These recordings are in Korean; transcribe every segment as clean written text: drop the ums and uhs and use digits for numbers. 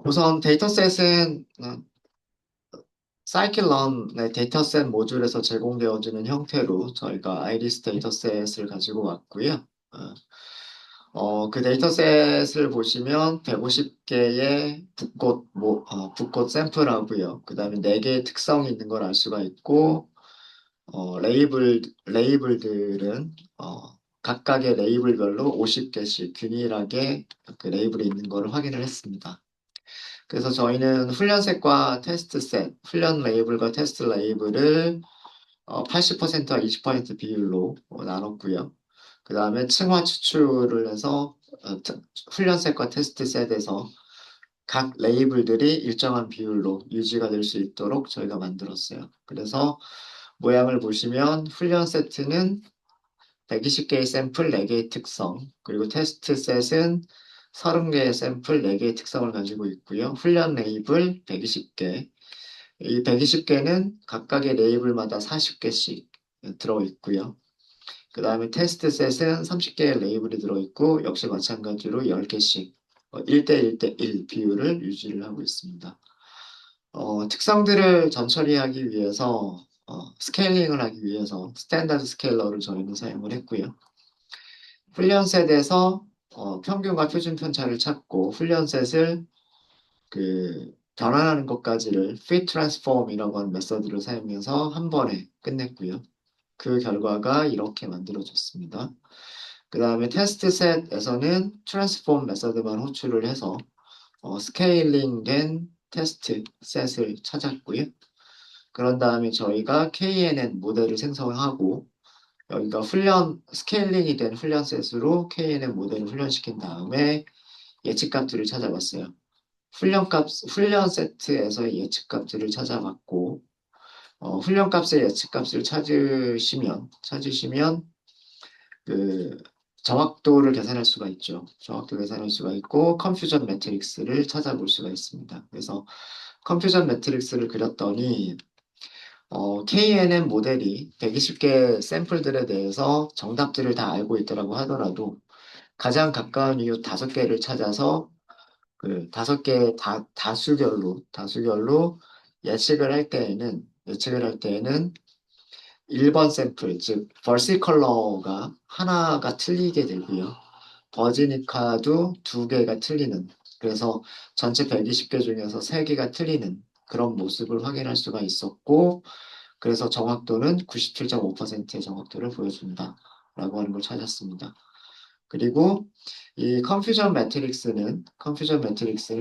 우선 데이터셋은 scikit-learn의 데이터셋 모듈에서 제공되어지는 형태로 저희가 아이리스 데이터셋을 가지고 왔고요. 그 데이터셋을 보시면 150개의 붓꽃 샘플하고요. 그 다음에 4개의 특성이 있는 걸 알 수가 있고, 레이블들은, 각각의 레이블별로 50개씩 균일하게 그 레이블이 있는 걸 확인을 했습니다. 그래서 저희는 훈련셋과 테스트셋, 훈련 레이블과 테스트 레이블을 80%와 20% 비율로 나눴고요. 그 다음에 층화 추출을 해서 훈련셋과 테스트셋에서 각 레이블들이 일정한 비율로 유지가 될 수 있도록 저희가 만들었어요. 그래서 모양을 보시면 훈련 세트는 120개의 샘플 4개의 특성, 그리고 테스트 셋은 30개의 샘플 4개의 특성을 가지고 있고요. 훈련 레이블 120개. 이 120개는 각각의 레이블마다 40개씩 들어있고요. 그 다음에 테스트 셋은 30개의 레이블이 들어있고, 역시 마찬가지로 10개씩 1대 1대 1 비율을 유지를 하고 있습니다. 특성들을 전처리하기 위해서, 스케일링을 하기 위해서 스탠다드 스케일러를 저희는 사용을 했고요. 훈련셋에서 평균과 표준 편차를 찾고 훈련셋을 변환하는 것까지를 fit transform이라고 하는 메서드를 사용해서 한 번에 끝냈고요. 그 결과가 이렇게 만들어졌습니다. 그 다음에 테스트셋에서는 트랜스폼 메서드만 호출을 해서 스케일링 된 테스트 셋을 찾았고요. 그런 다음에 저희가 KNN 모델을 생성하고 여기가 스케일링이 된 훈련 셋으로 KNN 모델을 훈련시킨 다음에 예측값들을 찾아봤어요. 훈련 세트에서의 예측값들을 찾아봤고, 훈련값의 예측값을 찾으시면, 그, 정확도를 계산할 수가 있죠. 정확도 계산할 수가 있고, 컨퓨전 매트릭스를 찾아볼 수가 있습니다. 그래서 컨퓨전 매트릭스를 그렸더니, KNN 모델이 120개 샘플들에 대해서 정답들을 다 알고 있더라고 하더라도, 가장 가까운 이유 5개를 찾아서 그 5개 다수결로 예측을 할 때에는 1번 샘플, 즉, 벌시 컬러가 하나가 틀리게 되고요. 버지니카도 2개가 틀리는, 그래서 전체 120개 중에서 3개가 틀리는 그런 모습을 확인할 수가 있었고, 그래서 정확도는 97.5%의 정확도를 보여준다. 라고 하는 걸 찾았습니다. 그리고 이 컨퓨전 매트릭스는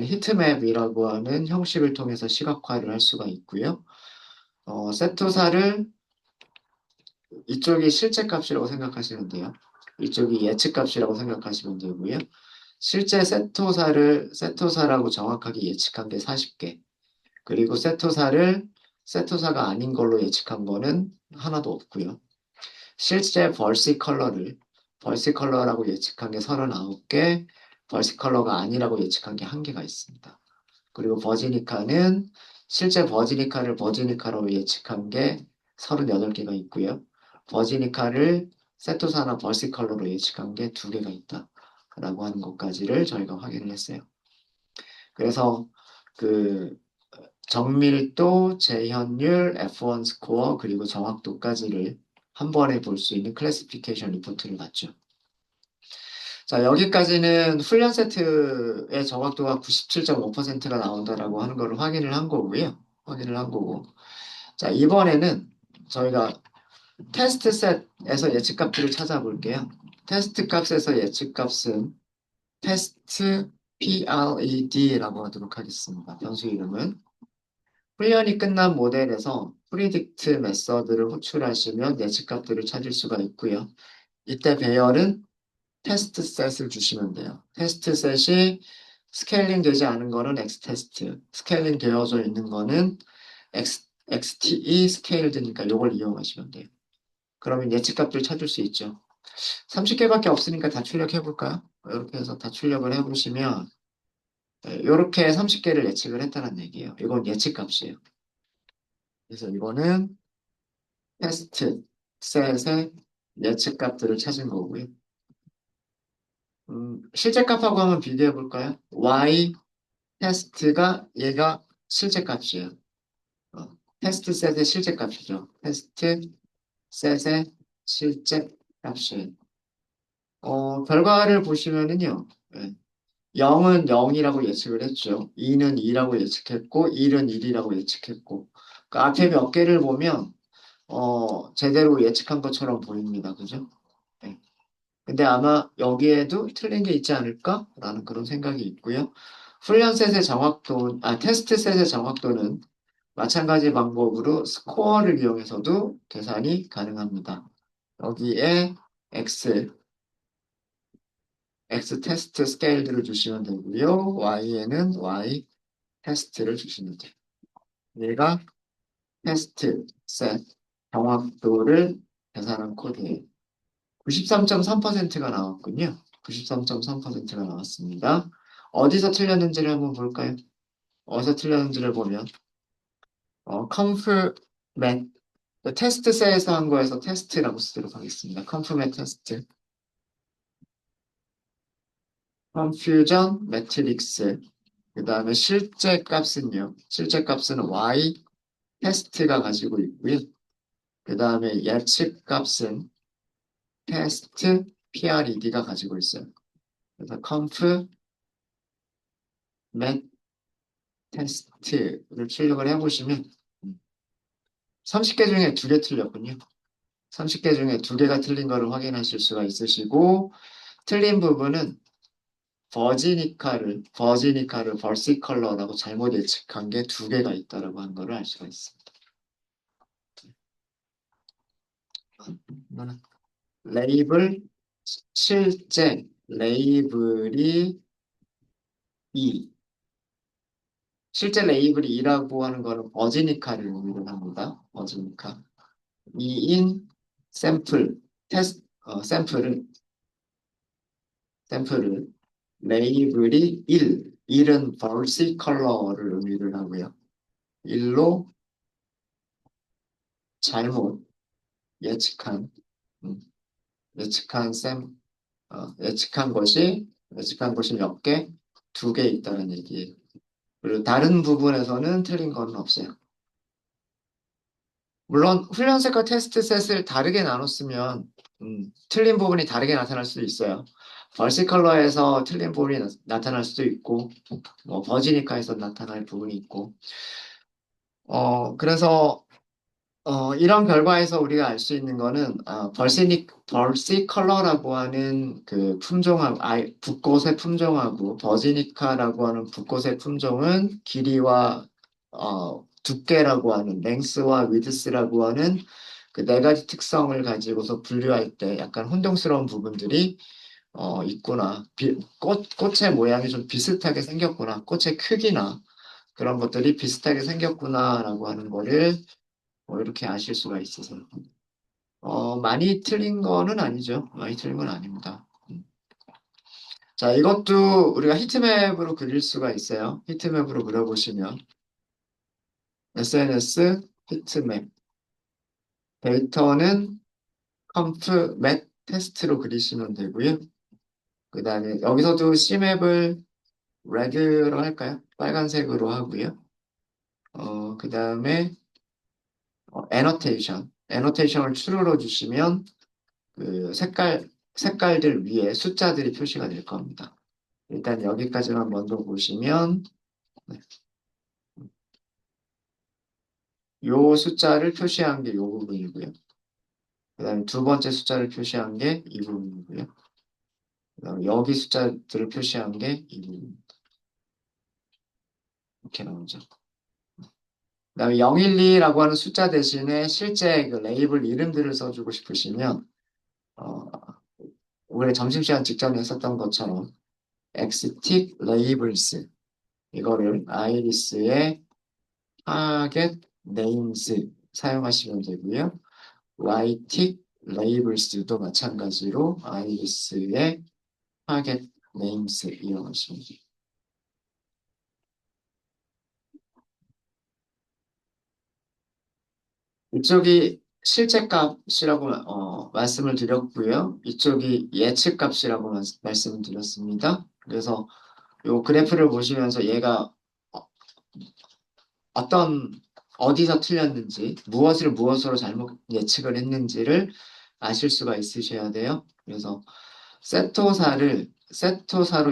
히트맵이라고 하는 형식을 통해서 시각화를 할 수가 있고요. 세토사를 이쪽이 실제 값이라고 생각하시면 돼요. 이쪽이 예측 값이라고 생각하시면 되고요. 실제 세토사라고 정확하게 예측한 게 40개. 그리고 세토사가 아닌 걸로 예측한 거는 하나도 없고요. 실제 벌시 컬러라고 예측한 게 39개, 벌시 컬러가 아니라고 예측한 게 1개가 있습니다. 그리고 실제 버지니카를 버지니카로 예측한 게 38개가 있고요. 버지니카를 세토사나 벌시 컬러로 예측한 게 2개가 있다. 라고 하는 것까지를 저희가 확인을 했어요. 그래서 그 정밀도, 재현율, F1 스코어, 그리고 정확도까지를 한 번에 볼 수 있는 클래시피케이션 리포트를 봤죠. 자, 여기까지는 훈련 세트의 정확도가 97.5%가 나온다라고 하는 걸 확인을 한 거고요. 확인을 한 거고. 자, 이번에는 저희가 테스트 셋에서 예측값들을 찾아볼게요. 테스트 값에서 예측값은 테스트 PRED라고 하도록 하겠습니다. 변수 이름은. 훈련이 끝난 모델에서 프리딕트 메서드를 호출하시면 예측값들을 찾을 수가 있고요. 이때 배열은 테스트 셋을 주시면 돼요. 테스트 셋이 스케일링 되지 않은 거는 X테스트, 스케일링 되어져 있는 거는 XTE 스케일드니까 이걸 이용하시면 돼요. 그러면 예측값들 찾을 수 있죠. 30개밖에 없으니까 다 출력해 볼까요? 이렇게 해서 다 출력을 해보시면 이렇게 30개를 예측을 했다는 얘기예요. 이건 예측값이에요. 그래서 이거는 테스트 셋의 예측값들을 찾은 거고요. 실제 값하고 한번 비교해 볼까요? Y 테스트가 얘가 실제 값이에요. 어, 테스트 셋의 실제 값이죠. 테스트 셋의 실제 값이에요. 결과를 보시면은요. 예, 0은 0이라고 예측을 했죠. 2는 2라고 예측했고, 1은 1이라고 예측했고. 그 앞에 몇 개를 보면, 제대로 예측한 것처럼 보입니다. 그죠? 네. 근데 아마 여기에도 틀린 게 있지 않을까라는 그런 생각이 있고요. 훈련 셋의 정확도, 테스트 셋의 정확도는 마찬가지 방법으로 스코어를 이용해서도 계산이 가능합니다. 여기에 X 테스트 스케일들을 주시면 되고요. Y에는 Y 테스트를 주시면 돼요. 얘가 테스트 셋 정확도를 계산한 코드예요. 93.3%가 나왔군요. 93.3%가 나왔습니다. 어디서 틀렸는지를 한번 볼까요? 어디서 틀렸는지를 보면 컨프맷 테스트 셋에서 한 거에서 테스트라고 쓰도록 하겠습니다. 컨프맷 테스트 컨퓨전 매트릭스 그 다음에 실제 값은요. 실제 값은 Y 테스트가 가지고 있고요. 그 다음에 예측 값은 테스트 PRED가 가지고 있어요. 그래서 conf met test를 출력을 해보시면 30개 중에 2개 틀렸군요. 30개 중에 2개가 틀린 거를 확인하실 수가 있으시고 틀린 부분은 버지니카를 벌시컬러라고 잘못 예측한 게 2개가 있다라고 한 거를 알 수가 있습니다. 레이블 실제 레이블이 2 실제 레이블이 2라고 하는 거는 버지니카를 의미를 합니다. 버지니카 2인 샘플 샘플을 레이블이 1은 벌시 컬러를 의미를 하고요. 1로 잘못 예측한 음, 예측한 예측한 것이 몇 개? 2개 있다는 얘기예요. 그리고 다른 부분에서는 틀린 건 없어요. 물론 훈련셋과 테스트셋을 다르게 나눴으면 틀린 부분이 다르게 나타날 수도 있어요. 벌시 컬러에서 틀린 부분이 나타날 수도 있고 뭐 버지니카에서 나타날 부분이 있고 그래서 이런 결과에서 우리가 알 수 있는 거는 벌시 컬러라고 하는 그 품종하고 붓꽃의 품종하고 버지니카라고 하는 붓꽃의 품종은 길이와 두께라고 하는 랭스와 위드스라고 하는 그 네 가지 특성을 가지고서 분류할 때 약간 혼동스러운 부분들이 있구나. 꽃의 모양이 좀 비슷하게 생겼구나. 꽃의 크기나 그런 것들이 비슷하게 생겼구나라고 하는 거를 이렇게 아실 수가 있어서. 많이 틀린 거는 아니죠. 많이 틀린 건 아닙니다. 자, 이것도 우리가 히트맵으로 그릴 수가 있어요. 히트맵으로 그려보시면 SNS 히트맵 데이터는 컴프 맵 테스트로 그리시면 되고요. 그 다음에 여기서도 C맵을 레드로 할까요? 빨간색으로 하고요. 그 다음에 애노테이션을 추르러 주시면 그 색깔들 위에 숫자들이 표시가 될 겁니다. 일단 여기까지만 먼저 보시면 네. 요 숫자를 표시한 게 요 부분이고요. 그 다음에 두 번째 숫자를 표시한 게 이 부분이고요. 그 다음에 여기 숫자들을 표시한 게 이 부분입니다. 이렇게 나오죠. 그 다음에 012라고 하는 숫자 대신에 실제 그 레이블 이름들을 써주고 싶으시면 어, 우리 점심시간 직전에 했었던 것처럼 엑스틱 레이블스 이거를 아이리스의 타겟 네임스 사용하시면 되고요. YTIC 레이블스도 마찬가지로 아이리스의 타겟 네임스 이용하시면 돼요. 이쪽이 실제 값이라고 말씀을 드렸고요. 이쪽이 예측 값이라고 말씀을 드렸습니다. 그래서 요 그래프를 보시면서 얘가 어- 어떤 어디서 틀렸는지 무엇으로 잘못 예측을 했는지를 아실 수가 있으셔야 돼요. 그래서 세토사로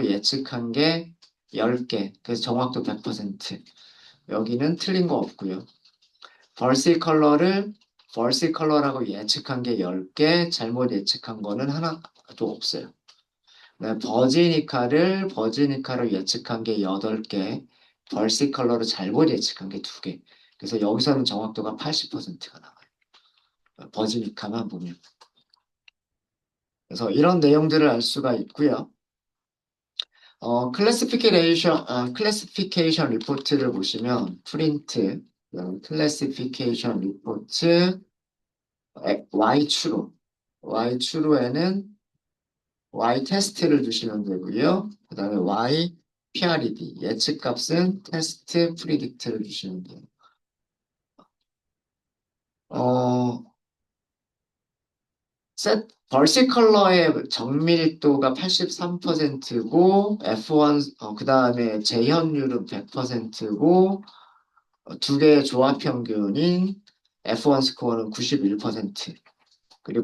예측한 게 10개. 그래서 정확도 100%. 여기는 틀린 거 없고요. 벌시 컬러를 벌시 컬러라고 예측한 게 10개, 잘못 예측한 거는 하나도 없어요. 네, 버지니카로 예측한 게 8개, 벌시 컬러로 잘못 예측한 게 2개. 그래서 여기서는 정확도가 80%가 나와요. 버지니카만 보면. 그래서 이런 내용들을 알 수가 있고요. 클래시피케이션 리포트를 보시면 프린트, 클래시피케이션 리포트, Y 추로에는 Y 테스트를 주시면 되고요. 그 다음에 Y PRED, 예측값은 테스트 프리딕트를 주시면 돼요. 어, 벌시 컬러의 정밀도가 83%고, F1, 그 다음에 재현율은 100%고, 두 개의 조합 평균인 F1 스코어는 91%. 그리고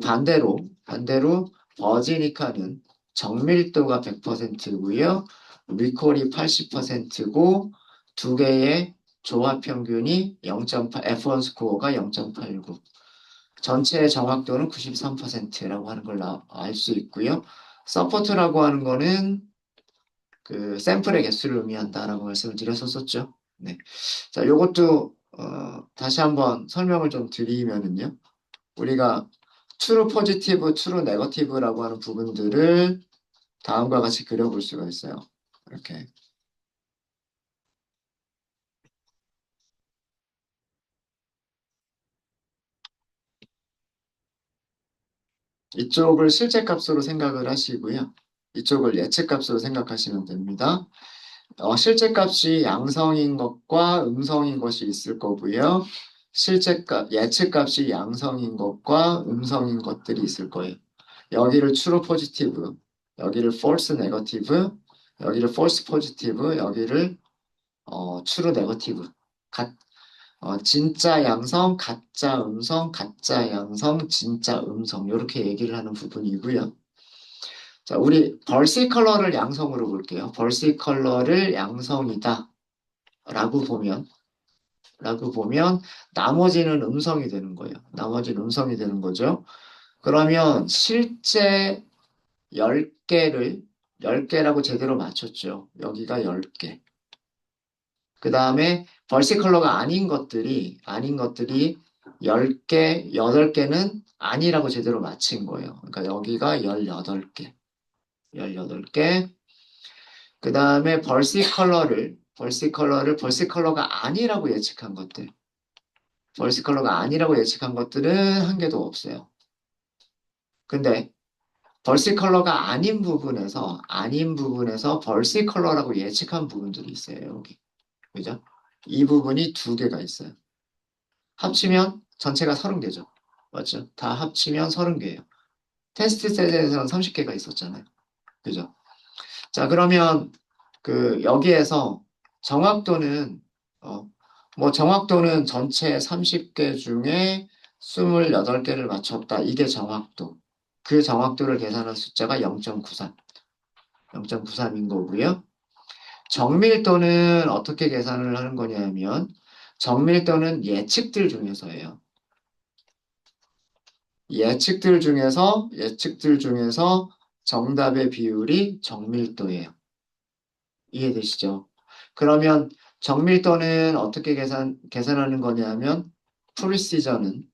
반대로 버지니카는 정밀도가 100%고요. 리콜이 80%고 두 개의 조합 평균이 0.8, F1 스코어가 0.89. 전체 정확도는 93%라고 하는 걸 알 수 있고요. 서포트라고 하는 거는 그 샘플의 개수를 의미한다라고 말씀을 드렸었죠. 네. 자, 요것도 다시 한번 설명을 좀 드리면은요. 우리가 true positive, true negative라고 하는 부분들을 다음과 같이 그려볼 수가 있어요. 이렇게. 이쪽을 실제 값으로 생각을 하시고요. 이쪽을 예측 값으로 생각하시면 됩니다. 실제 값이 양성인 것과 음성인 것이 있을 거고요. 예측 값이 양성인 것과 음성인 것들이 있을 거예요. 여기를 true positive, 여기를 false negative, 여기를 false positive, 여기를 true negative. 진짜 양성, 가짜 음성, 가짜 양성, 진짜 음성. 이렇게 얘기를 하는 부분이고요. 자, 우리 벌시 컬러를 양성으로 볼게요. 벌시 컬러를 양성이다. 라고 보면, 나머지는 음성이 되는 거예요. 나머지는 음성이 되는 거죠. 그러면 실제 10개를, 10개라고 제대로 맞췄죠. 여기가 10개. 그 다음에 벌시 컬러가 아닌 것들이 10개, 8개는 아니라고 제대로 맞힌 거예요. 그러니까 여기가 18개. 18개. 그 다음에 벌시 컬러가 아니라고 예측한 것들. 벌시 컬러가 아니라고 예측한 것들은 한 개도 없어요. 근데 벌시 컬러가 아닌 부분에서 벌시 컬러라고 예측한 부분들이 있어요. 여기. 그죠? 이 부분이 2개가 있어요. 합치면 전체가 30개죠. 맞죠? 다 합치면 30개예요. 테스트 셋에서는 30개가 있었잖아요. 그죠? 자, 그러면 여기에서 정확도는 어, 정확도는 전체 30개 중에 28개를 맞췄다. 이게 정확도. 그 정확도를 계산한 숫자가 0.93. 0.93인 거고요. 정밀도는 어떻게 계산을 하는 거냐면 정밀도는 예측들 중에서 정답의 비율이 정밀도예요. 이해되시죠? 그러면 정밀도는 어떻게 계산하는 거냐면 프리시저는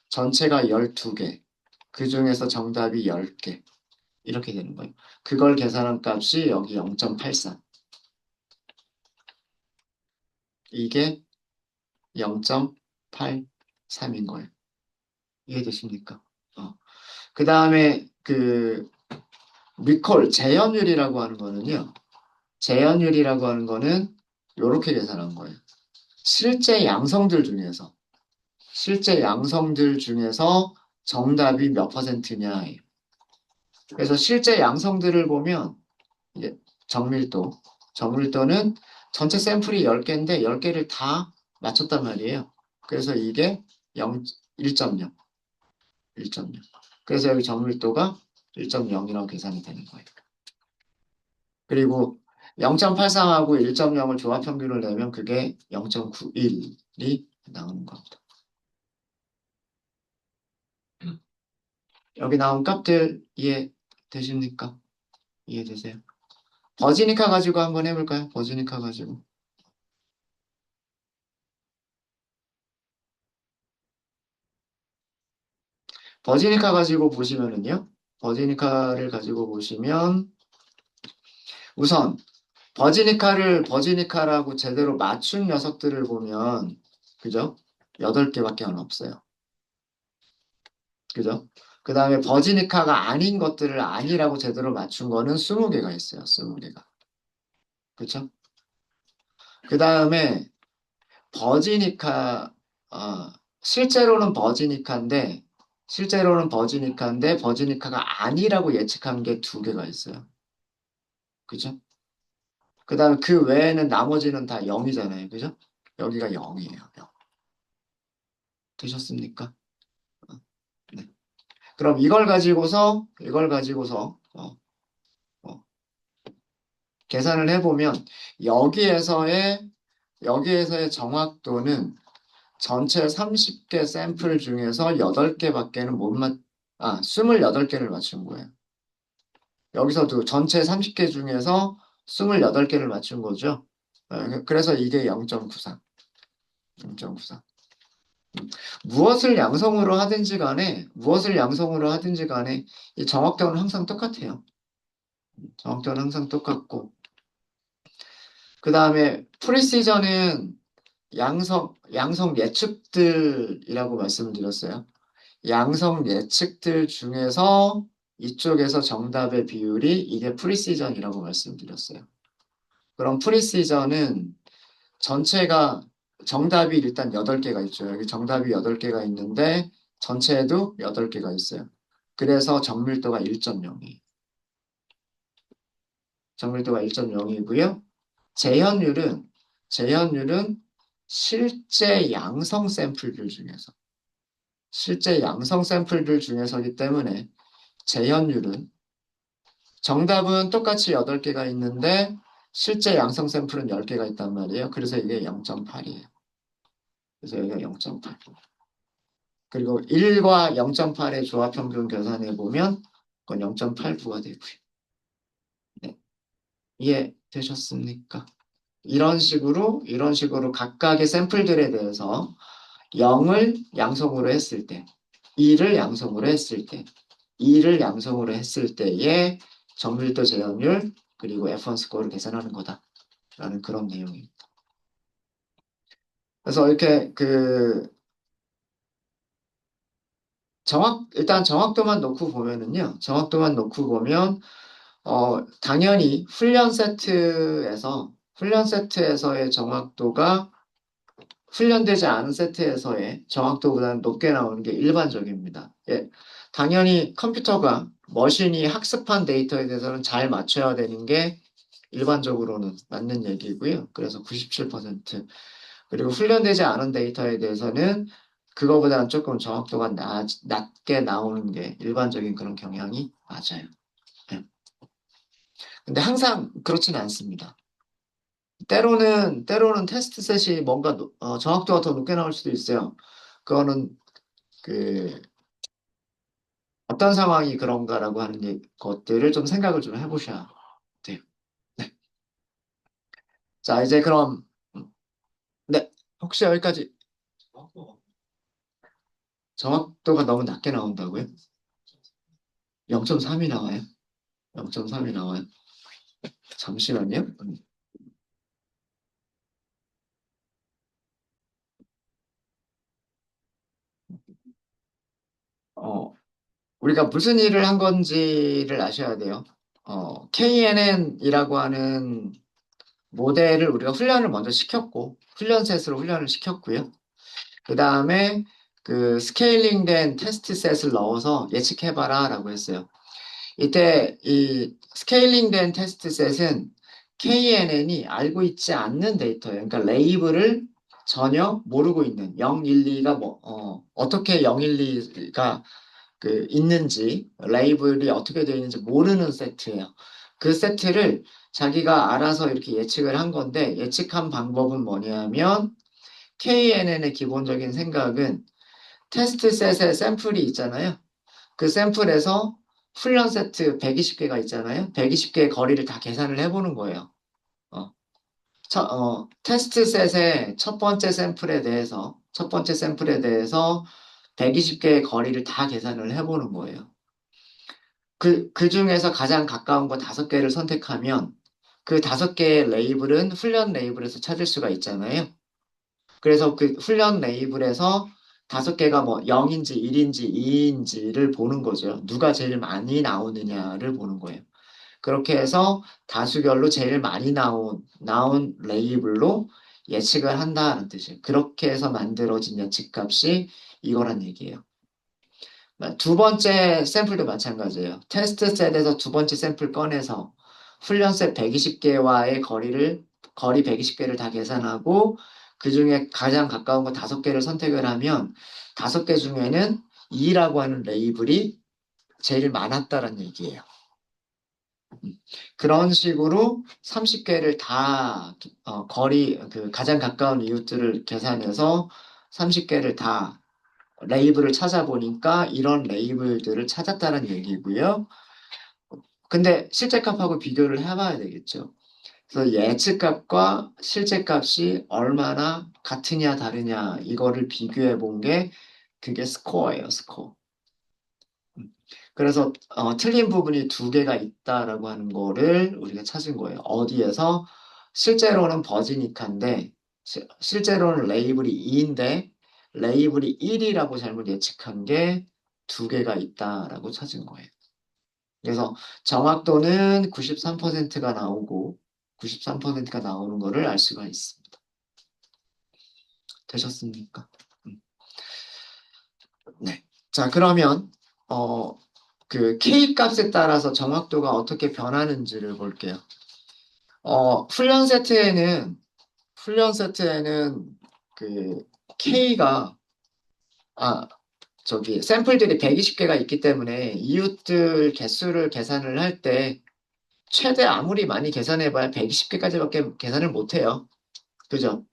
전체가 12개. 그 중에서 정답이 10개. 이렇게 되는 거예요. 그걸 계산한 값이 여기 0.83. 이게 0.83인 거예요. 이해되십니까? 그 다음에 재현율이라고 하는 거는 이렇게 계산한 거예요. 실제 양성들 중에서 정답이 몇 %냐. 그래서 실제 양성들을 보면 정밀도. 정밀도는 전체 샘플이 10개인데 10개를 다 맞췄단 말이에요. 그래서 이게 0, 1.0, 1.0. 그래서 여기 정밀도가 1.0이라고 계산이 되는 거예요. 그리고 0.83하고 1.0을 조합 평균을 내면 그게 0.91이 나오는 겁니다. 여기 나온 값들 이해되십니까? 이해되세요? 버지니카 가지고 한번 해볼까요? 버지니카 가지고. 버지니카 가지고 보시면은요. 버지니카를 가지고 보시면 우선 버지니카라고 제대로 맞춘 녀석들을 보면 그죠? 8개밖에 안 없어요. 그죠? 그 다음에 버지니카가 아닌 것들을 아니라고 제대로 맞춘 거는 20개가 있어요. 20개가. 그쵸? 그 다음에 버지니카, 어, 실제로는 버지니카인데, 버지니카가 아니라고 예측한 게 2개가 있어요. 그죠? 그 다음에 그 외에는 나머지는 다 0이잖아요. 그죠? 여기가 0이에요. 0. 되셨습니까? 어, 네. 그럼 이걸 가지고서, 어, 계산을 해보면, 여기에서의, 여기에서의 정확도는 전체 30개 샘플 중에서 8개밖에는 못 맞, 28개를 맞춘 거예요. 여기서도 전체 30개 중에서 28개를 맞춘 거죠. 그래서 이게 0.94. 0.94. 무엇을 양성으로 하든지 간에 이 정확도는 항상 똑같아요. 정확도는 항상 똑같고. 그 다음에 프리시저는 양성 예측들이라고 말씀을 드렸어요. 양성 예측들 중에서 이쪽에서 정답의 비율이 이게 프리시전이라고 말씀드렸어요. 그럼 프리시전은 전체가 정답이 일단 8개가 있죠. 여기 정답이 8개가 있는데 전체에도 8개가 있어요. 그래서 정밀도가 1.0이에요. 정밀도가 1.0이고요. 재현율은 실제 양성 샘플들 중에서 실제 양성 샘플들 중에서기 때문에 재현율은 정답은 똑같이 8개가 있는데 실제 양성 샘플은 10개가 있단 말이에요. 그래서 이게 0.8이에요. 그래서 여기가 0.8. 그리고 1과 0.8의 조합 평균 계산해 보면 그건 0.89가 되고요. 네. 이해되셨습니까? 이런 식으로 각각의 샘플들에 대해서 0을 양성으로 했을 때, 2를 양성으로 했을 때, 2를 양성으로 했을 때의 정밀도 재현율, 그리고 F1 스코어를 계산하는 거다라는 그런 내용입니다. 그래서 이렇게 일단 정확도만 놓고 보면, 당연히 훈련 세트에서의 정확도가 훈련되지 않은 세트에서의 정확도보다는 높게 나오는 게 일반적입니다. 예, 당연히 머신이 학습한 데이터에 대해서는 잘 맞춰야 되는 게 일반적으로는 맞는 얘기고요. 그래서 97%. 그리고 훈련되지 않은 데이터에 대해서는 그거보다는 조금 정확도가 낮게 나오는 게 일반적인 그런 경향이 맞아요. 예. 근데 항상 그렇지는 않습니다. 때로는 테스트 셋이 정확도가 더 높게 나올 수도 있어요. 그거는 그 어떤 상황이 그런가라고 하는 것들을 좀 생각을 좀 해보셔야 돼요. 네. 자, 이제 그럼 네. 혹시 여기까지 정확도가 너무 낮게 나온다고요? 0.3이 나와요? 0.3이 나와요? 잠시만요. 어, 우리가 무슨 일을 한 건지를 아셔야 돼요. KNN이라고 하는 모델을 우리가 훈련을 먼저 시켰고, 훈련셋으로 훈련을 시켰고요. 그 다음에 그 스케일링된 테스트 셋을 넣어서 예측해봐라 라고 했어요. 이때 이 스케일링된 테스트 셋은 KNN이 알고 있지 않는 데이터예요. 그러니까 레이블을 전혀 모르고 있는 0, 1, 2가 어떻게 0, 1, 2가 있는지, 레이블이 어떻게 되어 있는지 모르는 세트예요. 그 세트를 자기가 알아서 이렇게 예측을 한 건데, 예측한 방법은 뭐냐면, KNN의 기본적인 생각은 테스트 셋의 샘플이 있잖아요. 그 샘플에서 훈련 세트 120개가 있잖아요. 120개의 거리를 다 계산을 해보는 거예요. 어, 테스트 셋의 첫 번째 샘플에 대해서 120개의 거리를 다 계산을 해보는 거예요. 그 중에서 가장 가까운 거 5개를 선택하면 그 5개의 레이블은 훈련 레이블에서 찾을 수가 있잖아요. 그래서 그 훈련 레이블에서 5개가 뭐 0인지 1인지 2인지를 보는 거죠. 누가 제일 많이 나오느냐를 보는 거예요. 그렇게 해서 다수결로 제일 많이 나온 레이블로 예측을 한다는 뜻이에요. 그렇게 해서 만들어진 예측값이 이거란 얘기예요. 두 번째 샘플도 마찬가지예요. 테스트 셋에서 두 번째 샘플 꺼내서 훈련 셋 120개와의 거리 120개를 다 계산하고 그 중에 가장 가까운 거 5개를 선택을 하면 5개 중에는 2라고 하는 레이블이 제일 많았다는 얘기예요. 그런 식으로 30개를 다 가장 가까운 이웃들을 계산해서 30개를 다 레이블을 찾아보니까 이런 레이블들을 찾았다는 얘기고요. 근데 실제값하고 비교를 해봐야 되겠죠. 그래서 예측값과 실제값이 얼마나 같으냐 다르냐 이거를 비교해 본 게 그게 스코어예요, 스코어. 그래서 틀린 부분이 2개가 있다라고 하는 거를 우리가 찾은 거예요. 어디에서? 실제로는 버지니카인데 실제로는 레이블이 2인데 레이블이 1이라고 잘못 예측한 게 2개가 있다라고 찾은 거예요. 그래서 정확도는 93%가 나오고 93%가 나오는 거를 알 수가 있습니다. 되셨습니까? 음, 네. 자, 그러면 어, K 값에 따라서 정확도가 어떻게 변하는지를 볼게요. 훈련 세트에는 그 K가, 아, 샘플들이 120개가 있기 때문에 이웃들 개수를 계산을 할 때 최대 아무리 많이 계산해봐야 120개까지밖에 계산을 못해요. 그죠?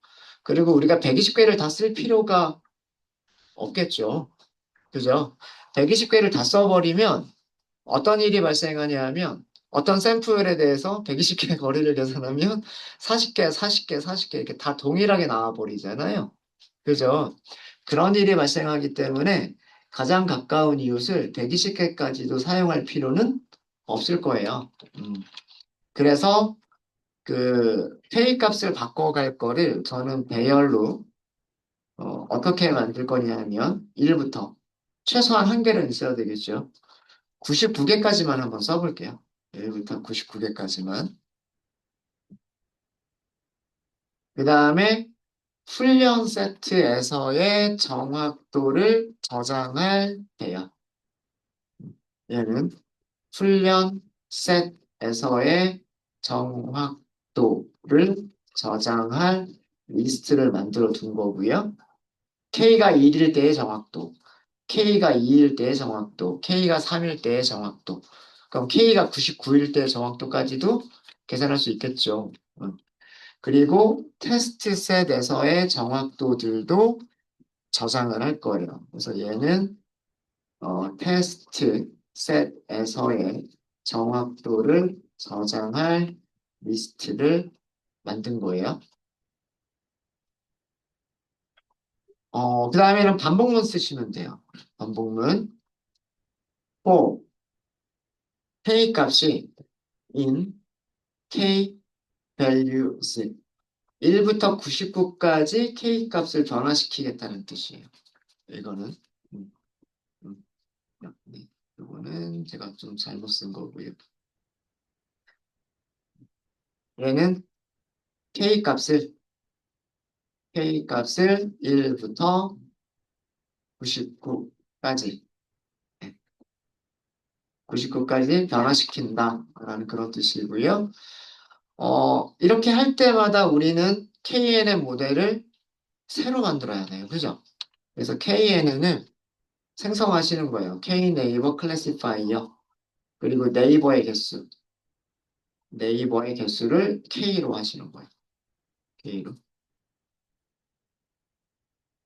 그리고 우리가 120개를 다 쓸 필요가 없겠죠. 그죠? 120개를 다 써버리면 어떤 일이 발생하냐면 어떤 샘플에 대해서 120개의 거리를 계산하면 40개, 40개, 40개 이렇게 다 동일하게 나와버리잖아요. 그죠? 그런 일이 발생하기 때문에 가장 가까운 이웃을 120개까지도 사용할 필요는 없을 거예요. 그래서 K 값을 바꿔갈 거를 저는 배열로 어떻게 만들 거냐면 1부터 최소한 한 개는 있어야 되겠죠. 99개까지만 한번 써볼게요. 1부터 99개까지만. 그 다음에 훈련 세트에서의 정확도를 저장할 배열. 얘는 훈련 셋에서의 정확도를 저장할 리스트를 만들어 둔 거고요. K가 1일 때의 정확도, K가 2일 때의 정확도, K가 3일 때의 정확도. 그럼 K가 99일 때의 정확도까지도 계산할 수 있겠죠. 그리고 테스트 셋에서의 정확도들도 저장을 할 거예요. 그래서 얘는 테스트 셋에서의 정확도를 저장할 리스트를 만든 거예요. 그 다음에는 반복문 쓰시면 돼요. 반복문. for k 값이 in k values 1부터 99까지 k 값을 변화시키겠다는 뜻이에요. 이거는 음, 음, 네. 이거는 제가 좀 잘못 쓴 거고요. 얘는 k 값을 1부터 99까지 99까지 변화시킨다라는 그런 뜻이고요. 이렇게 할 때마다 우리는 KNN 모델을 새로 만들어야 돼요. 그죠? 그래서 KNN을 생성하시는 거예요. K 네이버 클래시파이어. 그리고 네이버의 개수를 K로 하시는 거예요. K로.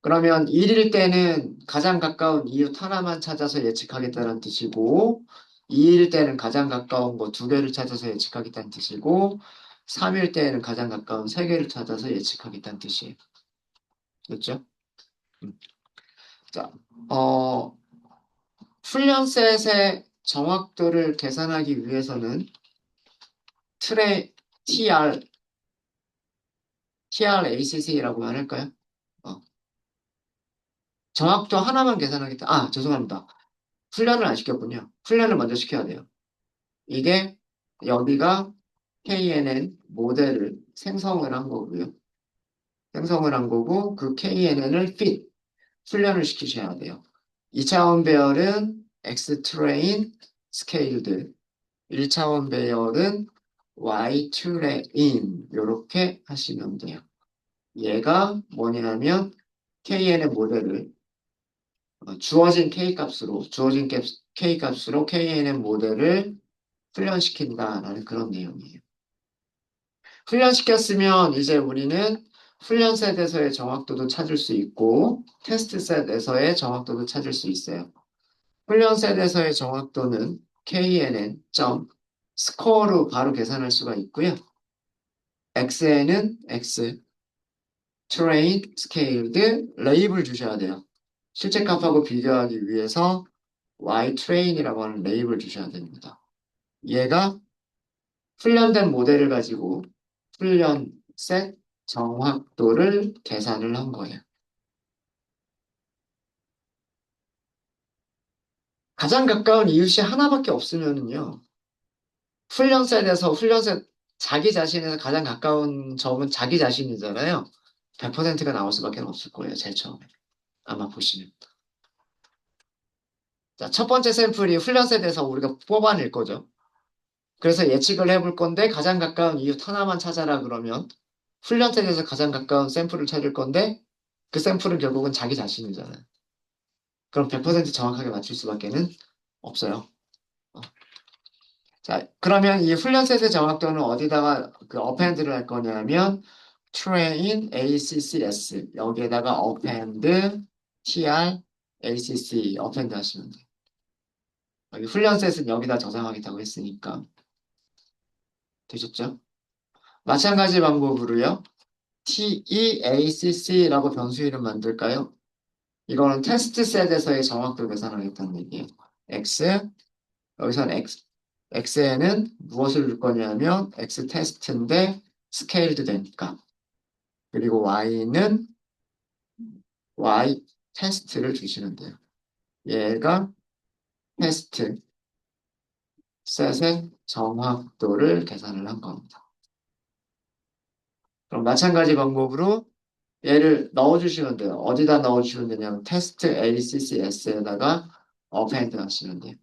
그러면 1일 때는 가장 가까운 이웃 하나만 찾아서 예측하겠다는 뜻이고, 2일 때는 가장 가까운 거 두 개를 찾아서 예측하겠다는 뜻이고, 3일 때는 가장 가까운 세 개를 찾아서 예측하겠다는 뜻이에요. 됐죠? 음. 자, 어, 훈련셋의 정확도를 계산하기 위해서는 트레, TR, TRACC라고 말할까요? 어, 정확도 하나만 계산하겠다. 아, 죄송합니다. 훈련을 안 시켰군요. 훈련을 먼저 시켜야 돼요. 이게 여기가 KNN 모델을 생성을 한 거고요. 생성을 한 거고 그 KNN을 훈련을 시키셔야 돼요. 2차원 배열은 X-train scaled, 1차원 배열은 Y-train 이렇게 하시면 돼요. 얘가 뭐냐면 KNN 모델을 주어진 K 값으로 KNN 모델을 훈련시킨다라는 그런 내용이에요. 훈련시켰으면 이제 우리는 훈련 셋에서의 정확도도 찾을 수 있고 테스트 셋에서의 정확도도 찾을 수 있어요. 훈련 셋에서의 정확도는 KNN 점 스코어로 바로 계산할 수가 있고요. XN은 X train scaled 레이블 주셔야 돼요. 실제 값하고 비교하기 위해서 Y train이라고 하는 레이블 주셔야 됩니다. 얘가 훈련된 모델을 가지고 훈련 셋 정확도를 계산을 한 거예요. 가장 가까운 이웃이 하나밖에 없으면은요. 훈련셋에서 훈련셋 자기 자신에서 가장 가까운 점은 자기 자신이잖아요. 100%가 나올 수밖에 없을 거예요. 제일 처음에. 아마 보시면. 자, 첫 번째 샘플이 훈련셋에서 우리가 뽑아낼 거죠. 그래서 예측을 해볼 건데 가장 가까운 이웃 하나만 찾아라 그러면 훈련셋에서 가장 가까운 샘플을 찾을 건데 그 샘플은 결국은 자기 자신이잖아요. 그럼 100% 정확하게 맞출 수밖에는 없어요. 어. 자, 그러면 이 훈련셋의 정확도는 어디다가 그 어펜드를 할 거냐면 train ACCS 여기에다가 append TR ACC append 하시면 돼요. 여기 훈련셋은 여기다 저장하겠다고 했으니까 되셨죠? 마찬가지 방법으로요. TEACC라고 변수 이름 만들까요? 이거는 테스트 셋에서의 정확도 계산하겠다는 얘기예요. X 여기서는 X에는 무엇을 줄 거냐면 X 테스트인데 스케일드 되니까. 그리고 Y는 Y 테스트를 주시면 돼요. 얘가 테스트 셋의 정확도를 계산을 한 겁니다. 그럼 마찬가지 방법으로 얘를 넣어주시면 돼요. 어디다 넣어주시면 되냐면 테스트 ACCS에다가 append 하시면 돼요.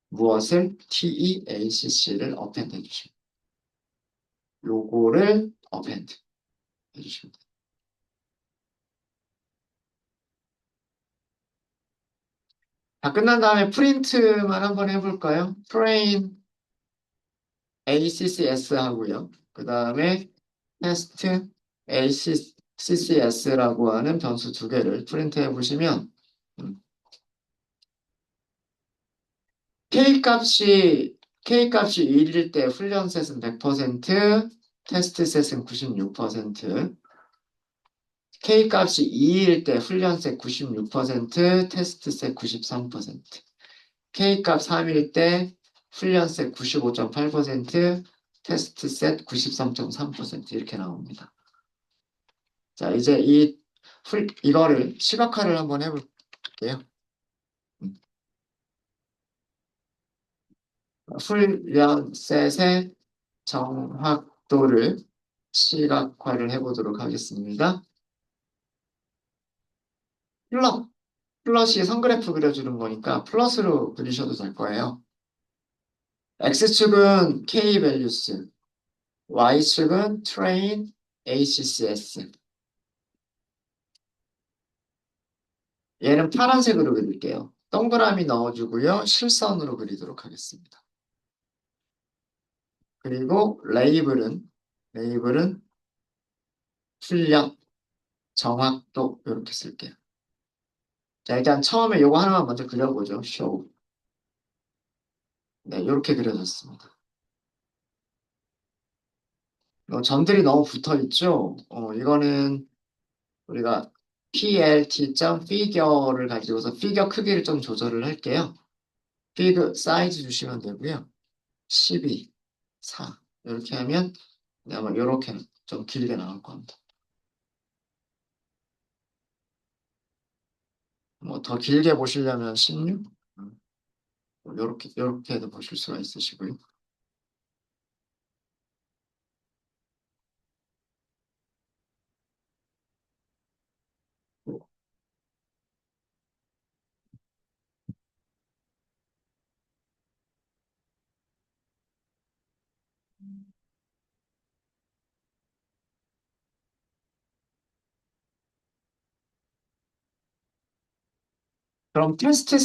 무엇을? TEACC를 append 해주시면 돼요. 요거를 append 해주시면 돼요. 다 끝난 다음에 프린트만 한번 해볼까요? 프레임 ACCS 하고요. 그 다음에 테스트 ACCS라고 하는 변수 두 개를 프린트 해보시면 K값이 1일 때 훈련셋은 100%, 테스트셋은 96%, K값이 2일 때 훈련셋 96%, 테스트셋 93%, K값 3일 때 훈련셋 95.8%, 테스트셋 93.3% 이렇게 나옵니다. 자, 이제 이거를 시각화를 한번 해볼게요. 훈련셋의 정확도를 시각화를 해보도록 하겠습니다. 플롯, 플롯이 선그래프 그려주는 거니까 플롯으로 그리셔도 될 거예요. X축은 K values, Y축은 train ACCS. 얘는 파란색으로 그릴게요. 동그라미 넣어주고요. 실선으로 그리도록 하겠습니다. 그리고 레이블은 출력, 정확도 이렇게 쓸게요. 자, 일단 처음에 요거 하나만 먼저 그려보죠. show. 네, 이렇게 그려졌습니다. 점들이 너무 붙어 있죠? 이거는 우리가 plt.figure를 가지고서 피겨 크기를 좀 조절을 할게요. 피그 사이즈 주시면 되고요. 12, 4 이렇게 하면 아마 이렇게 좀 길게 나올 겁니다. 뭐 더 길게 보시려면 16? 이렇게 해도 보실 수가 있으시고요. 그럼 테스트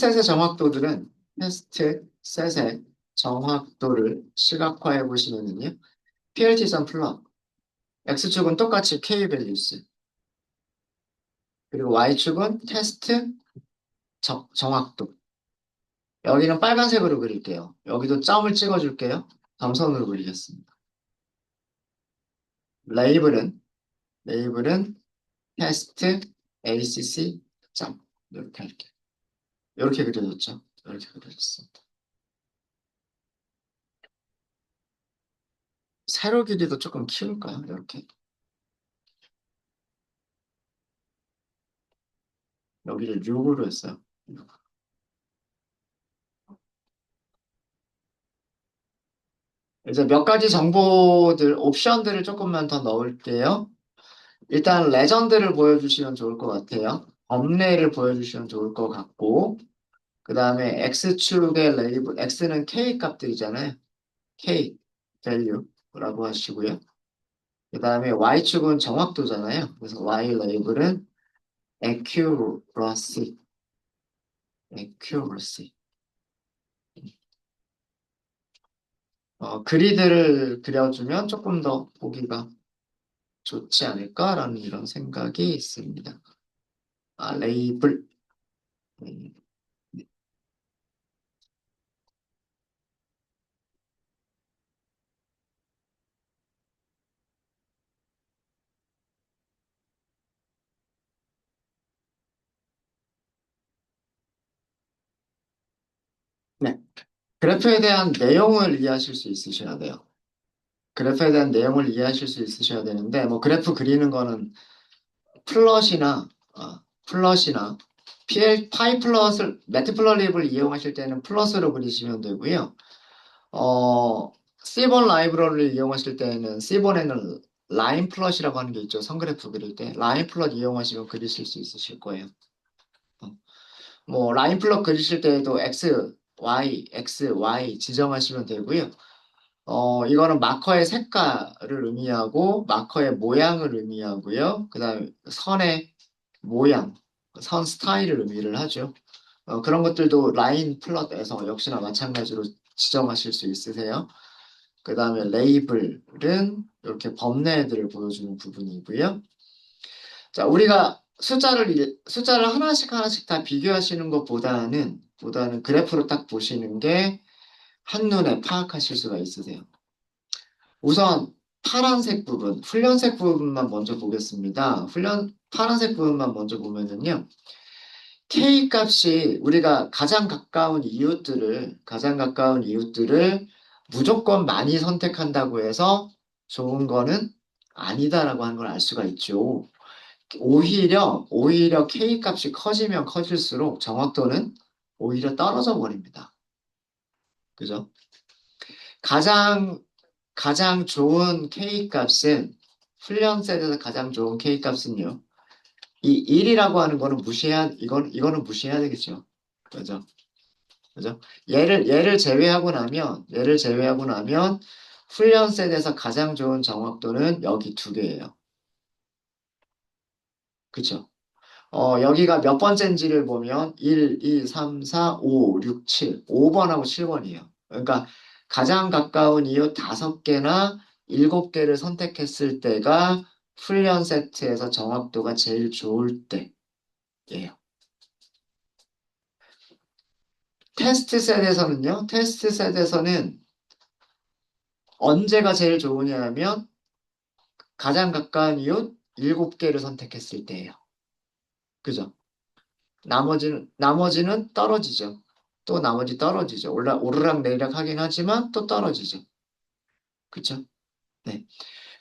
셋의 정확도를 시각화해 보시면은요. PLT 선 플롯, X축은 똑같이 K 밸류스, 그리고 Y축은 테스트 정확도. 여기는 빨간색으로 그릴게요. 여기도 점을 찍어줄게요. 점선으로 그리겠습니다. 레이블은, 레이블은 테스트 ACC 점. 이렇게 할게요. 이렇게 그려졌죠? 이렇게 그려졌습니다. 세로 길이도 조금 키울까요? 이렇게. 여기를 6으로 했어요. 이제 몇 가지 정보들, 옵션들을 조금만 더 넣을게요. 일단 레전드를 보여주시면 좋을 것 같아요. 범례를 보여주시면 좋을 것 같고, 그 다음에 X축의 레이블, X는 K 값들이잖아요. K, value라고 하시고요. 그 다음에 Y축은 정확도잖아요. 그래서 Y 레이블은 accuracy, accuracy. 그리드를 그려주면 조금 더 보기가 좋지 않을까라는 이런 생각이 있습니다. 레이블. 음, 네. 그래프에 대한 내용을 이해하실 수 있으셔야 돼요. 그래프에 대한 내용을 이해하실 수 있으셔야 되는데, 뭐 그래프 그리는 거는 플롯이나, 플롯이나, 파이 플롯을, 매트플러립을 이용하실 때는 플롯으로 그리시면 되고요. C본 라이브러리를 이용하실 때는 C본에는 라인 플롯이라고 하는 게 있죠. 선그래프 그릴 때. 라인 플롯 이용하시면 그리실 수 있으실 거예요. 어, 뭐, 라인 플롯 그리실 때에도 X, Y 지정하시면 되고요. 이거는 마커의 색깔을 의미하고, 마커의 모양을 의미하고요. 그 다음에 선의 모양, 선 스타일을 의미를 하죠. 그런 것들도 라인 플롯에서 역시나 마찬가지로 지정하실 수 있으세요. 그 다음에 레이블은 이렇게 범례들을 보여주는 부분이고요. 자, 우리가 숫자를 하나씩 하나씩 다 비교하시는 보다는 그래프로 딱 보시는 게 한눈에 파악하실 수가 있으세요. 우선 파란색 부분, 훈련색 부분만 먼저 보겠습니다. 파란색 부분만 먼저 보면은요. K 값이 우리가 가장 가까운 이웃들을 무조건 많이 선택한다고 해서 좋은 거는 아니다라고 하는 걸 알 수가 있죠. 오히려 K 값이 커지면 커질수록 정확도는 오히려 떨어져 버립니다. 그죠? 가장, 가장 좋은 K 값은, 훈련셋에서 가장 좋은 K 값은요. 이 1이라고 하는 거는 이거는 무시해야 되겠죠. 그죠? 그죠? 얘를 제외하고 나면 훈련셋에서 가장 좋은 정확도는 여기 두 개예요. 그쵸? 여기가 몇 번째인지를 보면 1, 2, 3, 4, 5, 6, 7. 5번하고 7번이에요. 그러니까 가장 가까운 이유 5개나 7개를 선택했을 때가 훈련 세트에서 정확도가 제일 좋을 때예요. 테스트 셋에서는 언제가 제일 좋으냐 하면 가장 가까운 이웃 7개를 선택했을 때예요. 그죠? 나머지는 떨어지죠. 또 나머지 떨어지죠. 오르락 내리락 하긴 하지만 또 떨어지죠. 그쵸? 네.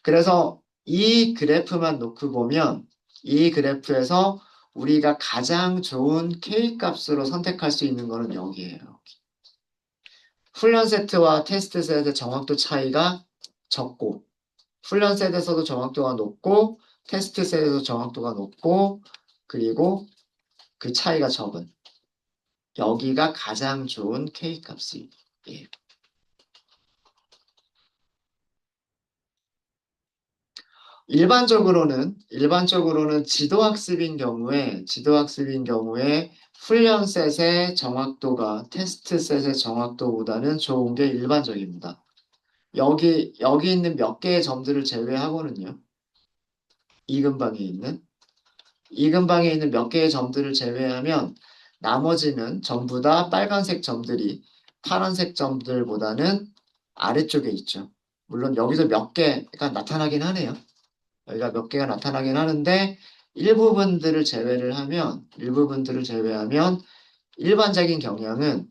그래서 이 그래프만 놓고 보면 이 그래프에서 우리가 가장 좋은 K 값으로 선택할 수 있는 거는 여기예요. 훈련 세트와 테스트 셋의 정확도 차이가 적고 훈련 셋에서도 정확도가 높고 테스트 셋에서 정확도가 높고 그리고 그 차이가 적은 여기가 가장 좋은 K 값이에요. 일반적으로는 지도학습인 경우에 훈련 셋의 정확도가 테스트 셋의 정확도보다는 좋은 게 일반적입니다. 여기 있는 몇 개의 점들을 제외하고는요. 이 근방에 있는 이 근방에 있는 몇 개의 점들을 제외하면 나머지는 전부 다 빨간색 점들이 파란색 점들보다는 아래쪽에 있죠. 물론 여기서 몇 개가 나타나긴 하네요. 여기가 몇 개가 나타나긴 하는데 일부분들을 제외하면 일반적인 경향은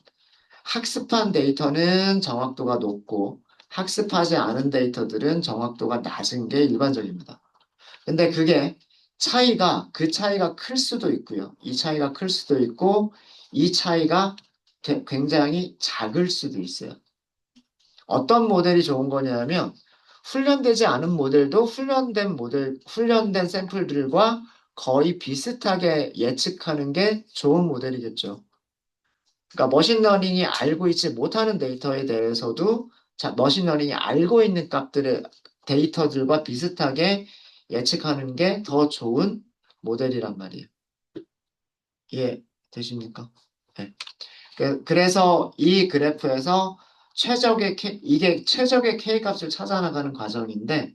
학습한 데이터는 정확도가 높고 학습하지 않은 데이터들은 정확도가 낮은 게 일반적입니다. 근데 그 차이가 클 수도 있고요. 이 차이가 클 수도 있고, 이 차이가 굉장히 작을 수도 있어요. 어떤 모델이 좋은 거냐면, 훈련되지 않은 모델도 훈련된 샘플들과 거의 비슷하게 예측하는 게 좋은 모델이겠죠. 그러니까 머신러닝이 알고 있지 못하는 데이터에 대해서도 머신러닝이 알고 있는 값들의 데이터들과 비슷하게 예측하는 게 더 좋은 모델이란 말이에요. 이해 되십니까? 네. 그래서 이 그래프에서 이게 최적의 K 값을 찾아나가는 과정인데,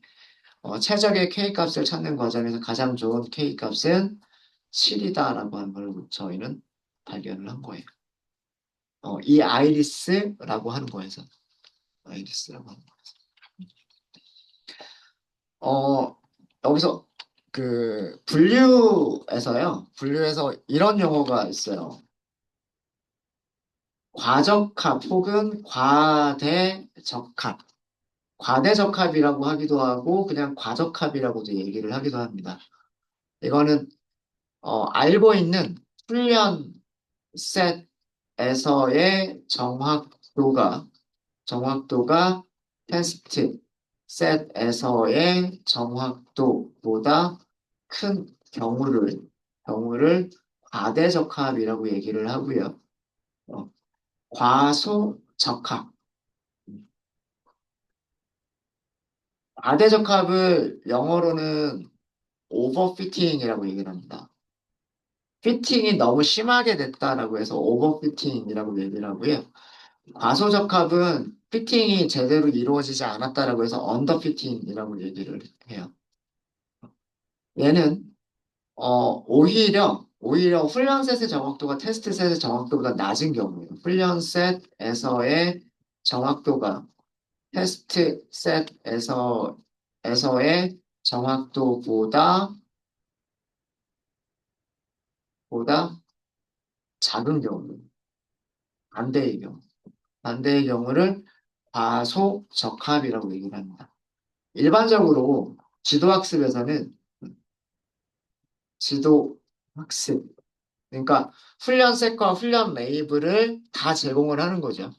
최적의 K 값을 찾는 과정에서 가장 좋은 K 값은 7이다라고 하는 걸 저희는 발견을 한 거예요. 이 아이리스라고 하는 거에서. 아이리스라고 하는 거에서. 여기서 분류에서 이런 용어가 있어요. 과적합 혹은 과대적합. 과대적합이라고 하기도 하고 그냥 과적합이라고도 얘기를 하기도 합니다. 이거는 알고 있는 훈련 셋에서의 정확도가 테스트 셋에서의 정확도보다 큰 경우를 과대적합이라고 얘기를 하고요. 어, 과소적합. 과대적합을 영어로는 오버피팅이라고 얘기를 합니다. 피팅이 너무 심하게 됐다라고 해서 오버피팅이라고 얘기를 하고요. 과소적합은 피팅이 제대로 이루어지지 않았다라고 해서 언더피팅이라고 얘기를 해요. 얘는 오히려 훈련셋의 정확도가 테스트셋의 정확도보다 낮은 경우에요. 훈련셋에서의 정확도가 테스트셋에서의 정확도보다 작은 경우, 반대의 경우, 반대의 경우를 과소적합이라고 얘기를 합니다. 일반적으로 지도학습에서는 지도학습, 그러니까 훈련셋과 훈련 레이블을 다 제공을 하는 거죠.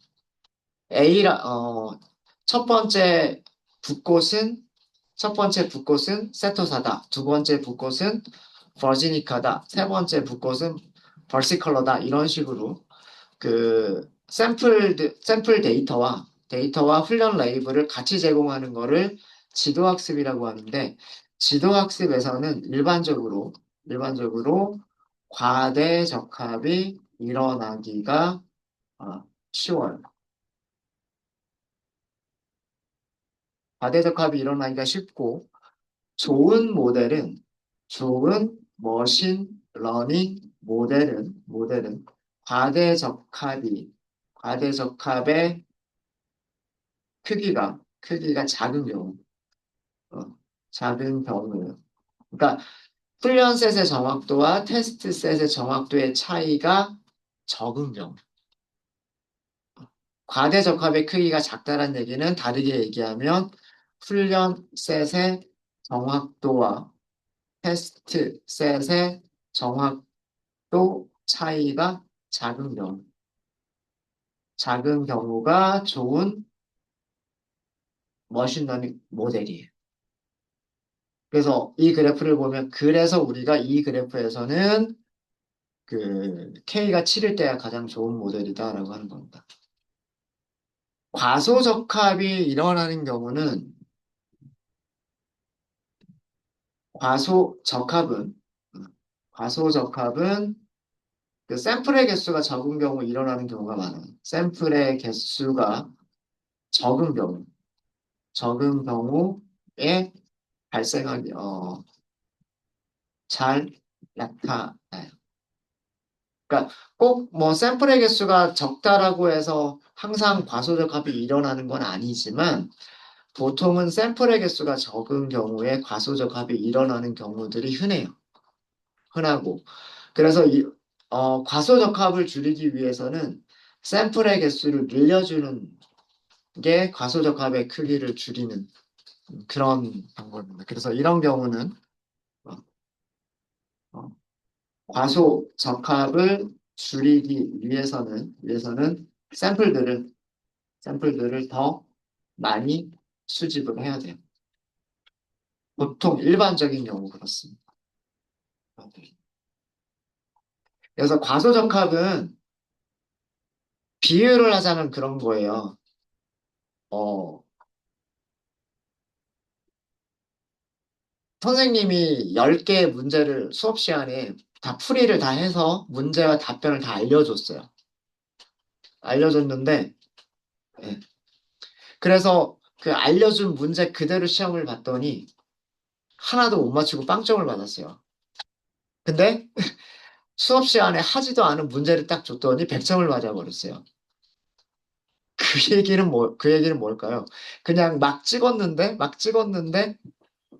첫 번째 붓꽃은 첫 번째 붓꽃은 세토사다. 두 번째 붓꽃은 버지니카다. 세 번째 붓꽃은 벌시컬러다. 이런 식으로 그 샘플 데이터와 훈련 레이블을 같이 제공하는 거를 지도학습이라고 하는데, 지도학습에서는 일반적으로 과대적합이 일어나기가 쉬워요. 과대적합이 일어나기가 쉽고, 좋은 모델은, 좋은 머신 러닝 모델은 과대적합의 크기가 작은 경우, 작은 경우예요. 그러니까 훈련셋의 정확도와 테스트셋의 정확도의 차이가 적은 경우. 과대적합의 크기가 작다는 얘기는 다르게 얘기하면 훈련셋의 정확도와 테스트셋의 정확도 차이가 작은 경우가 좋은 머신러닝 모델이에요. 그래서 이 그래프를 보면 그래서 우리가 이 그래프에서는 그 K가 7일 때가 가장 좋은 모델이다라고 하는 겁니다. 과소적합이 일어나는 경우는 과소적합은 과소적합은 그 샘플의 개수가 적은 경우 일어나는 경우가 많아요. 샘플의 개수가 적은 경우, 적은 경우에 발생하기 잘 나타나요. 그러니까 꼭 뭐 샘플의 개수가 적다라고 해서 항상 과소적합이 일어나는 건 아니지만 보통은 샘플의 개수가 적은 경우에 과소적합이 일어나는 경우들이 흔하고 그래서 과소적합을 줄이기 위해서는 샘플의 개수를 늘려주는 게 과소적합의 크기를 줄이는 그런 방법입니다. 그래서 이런 경우는 어, 어, 과소적합을 줄이기 위해서는 샘플들을 더 많이 수집을 해야 돼요. 보통 일반적인 경우 그렇습니다. 그래서 과소적합은 비유를 하자면 그런 거예요. 어, 선생님이 10개의 문제를 수업 시간에 다 풀이를 다 해서 문제와 답변을 다 알려줬어요. 알려줬는데, 예. 그래서 그 알려준 문제 그대로 시험을 봤더니 하나도 못 맞추고 빵점을 받았어요. 근데 수업 시간에 하지도 않은 문제를 딱 줬더니 100점을 맞아버렸어요. 그 얘기는 뭘까요? 그냥 막 찍었는데,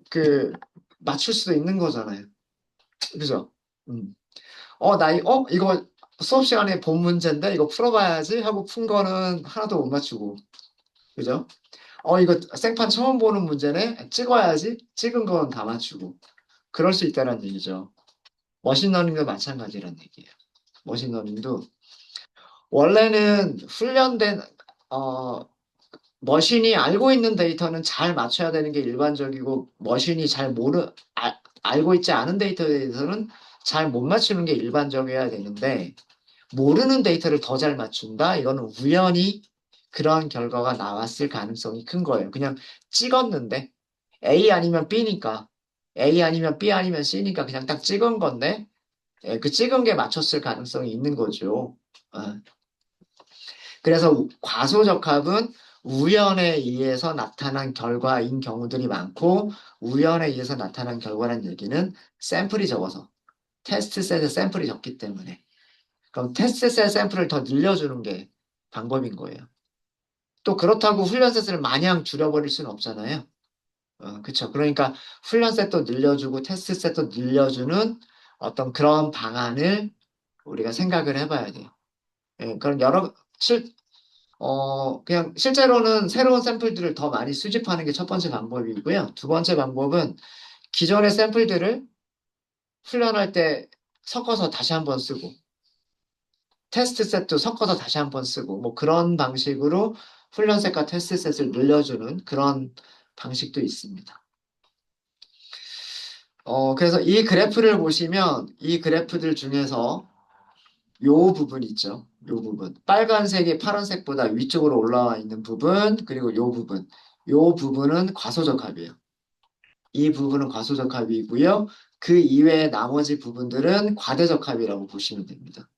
그, 맞출 수도 있는 거잖아요. 그죠? 음. 이거 수업 시간에 본 문제인데, 이거 풀어봐야지 하고 푼 거는 하나도 못 맞추고. 그죠? 이거 생판 처음 보는 문제네? 찍어야지? 찍은 건 다 맞추고. 그럴 수 있다는 얘기죠. 머신러닝도 마찬가지란 얘기예요. 머신러닝도 원래는 어, 머신이 알고 있는 데이터는 잘 맞춰야 되는 게 일반적이고, 머신이 알고 있지 않은 데이터에 대해서는 잘 못 맞추는 게 일반적이어야 되는데, 모르는 데이터를 더 잘 맞춘다? 이거는 우연히 그런 결과가 나왔을 가능성이 큰 거예요. 그냥 찍었는데, A 아니면 B니까, A 아니면 B 아니면 C니까 그냥 딱 찍은 건데, 예, 그 찍은 게 맞췄을 가능성이 있는 거죠. 어. 그래서 과소적합은 우연에 의해서 나타난 결과인 경우들이 많고, 우연에 의해서 나타난 결과란 얘기는 샘플이 적어서, 테스트셋의 샘플이 적기 때문에. 그럼 테스트셋 샘플을 더 늘려주는 게 방법인 거예요. 또 그렇다고 훈련셋을 마냥 줄여버릴 수는 없잖아요. 그쵸. 그러니까 훈련셋도 늘려주고 테스트셋도 늘려주는 어떤 그런 방안을 우리가 생각을 해봐야 돼요. 예, 그럼 그냥 실제로는 새로운 샘플들을 더 많이 수집하는 게 첫 번째 방법이고요. 두 번째 방법은 기존의 샘플들을 훈련할 때 섞어서 다시 한번 쓰고, 테스트 셋도 섞어서 다시 한번 쓰고, 뭐 그런 방식으로 훈련 셋과 테스트 셋을 늘려주는 그런 방식도 있습니다. 그래서 이 그래프를 보시면 이 그래프들 중에서 요 부분 있죠. 요 부분. 빨간색이 파란색보다 위쪽으로 올라와 있는 부분, 그리고 요 부분. 요 부분은 과소적합이에요. 이 부분은 과소적합이고요. 그 이외의 나머지 부분들은 과대적합이라고 보시면 됩니다.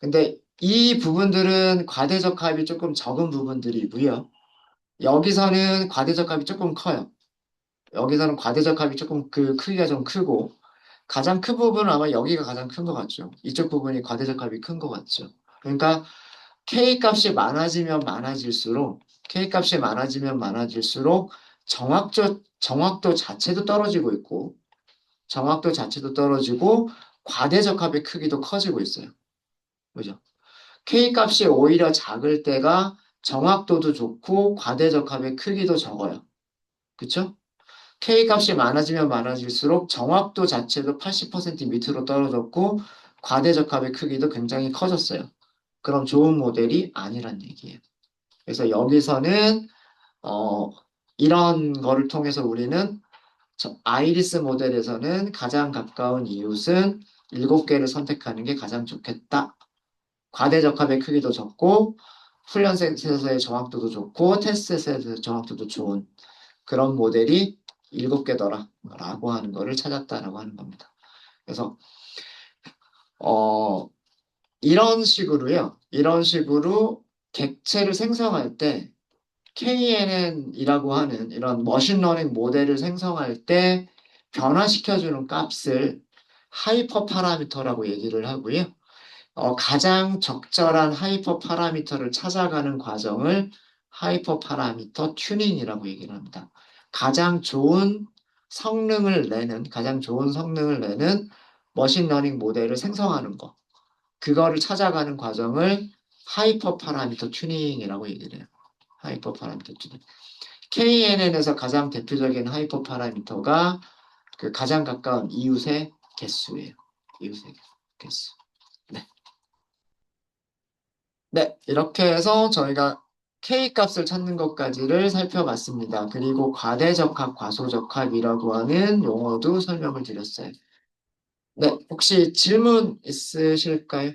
근데 이 부분들은 과대적합이 조금 적은 부분들이고요. 여기서는 과대적합이 조금 커요. 여기서는 과대적합이 조금 그 크기가 좀 크고 가장 큰 부분은 아마 여기가 가장 큰 것 같죠. 이쪽 부분이 과대적합이 큰 것 같죠. 그러니까 K 값이 많아지면 많아질수록 K 값이 많아지면 많아질수록 정확도 자체도 떨어지고 있고 정확도 자체도 떨어지고 과대적합의 크기도 커지고 있어요. 그죠? K 값이 오히려 작을 때가 정확도도 좋고 과대적합의 크기도 적어요. 그쵸? K 값이 많아지면 많아질수록 정확도 자체도 80% 밑으로 떨어졌고 과대적합의 크기도 굉장히 커졌어요. 그럼 좋은 모델이 아니란 얘기예요. 그래서 여기서는 어, 이런 거를 통해서 우리는 아이리스 모델에서는 가장 가까운 이웃은 7개를 선택하는 게 가장 좋겠다. 과대적합의 크기도 적고 훈련셋에서의 정확도도 좋고 테스트셋에서의 정확도도 좋은 그런 모델이 7개더라 라고 하는 거를 찾았다라고 하는 겁니다. 그래서 어, 이런 식으로요. 이런 식으로 객체를 생성할 때 KNN이라고 하는 이런 머신러닝 모델을 생성할 때 변화시켜주는 값을 하이퍼 파라미터라고 얘기를 하고요. 가장 적절한 하이퍼 파라미터를 찾아가는 과정을 하이퍼 파라미터 튜닝이라고 얘기를 합니다. 가장 좋은 성능을 내는 머신러닝 모델을 생성하는 거. 그거를 찾아가는 과정을 하이퍼 파라미터 튜닝이라고 얘기를 해요. 하이퍼 파라미터 튜닝. KNN에서 가장 대표적인 하이퍼 파라미터가 그 가장 가까운 이웃의 개수예요. 이웃의 개수. 네. 네, 이렇게 해서 저희가 K 값을 찾는 것까지를 살펴봤습니다. 그리고 과대적합, 과소적합이라고 하는 용어도 설명을 드렸어요. 네, 혹시 질문 있으실까요?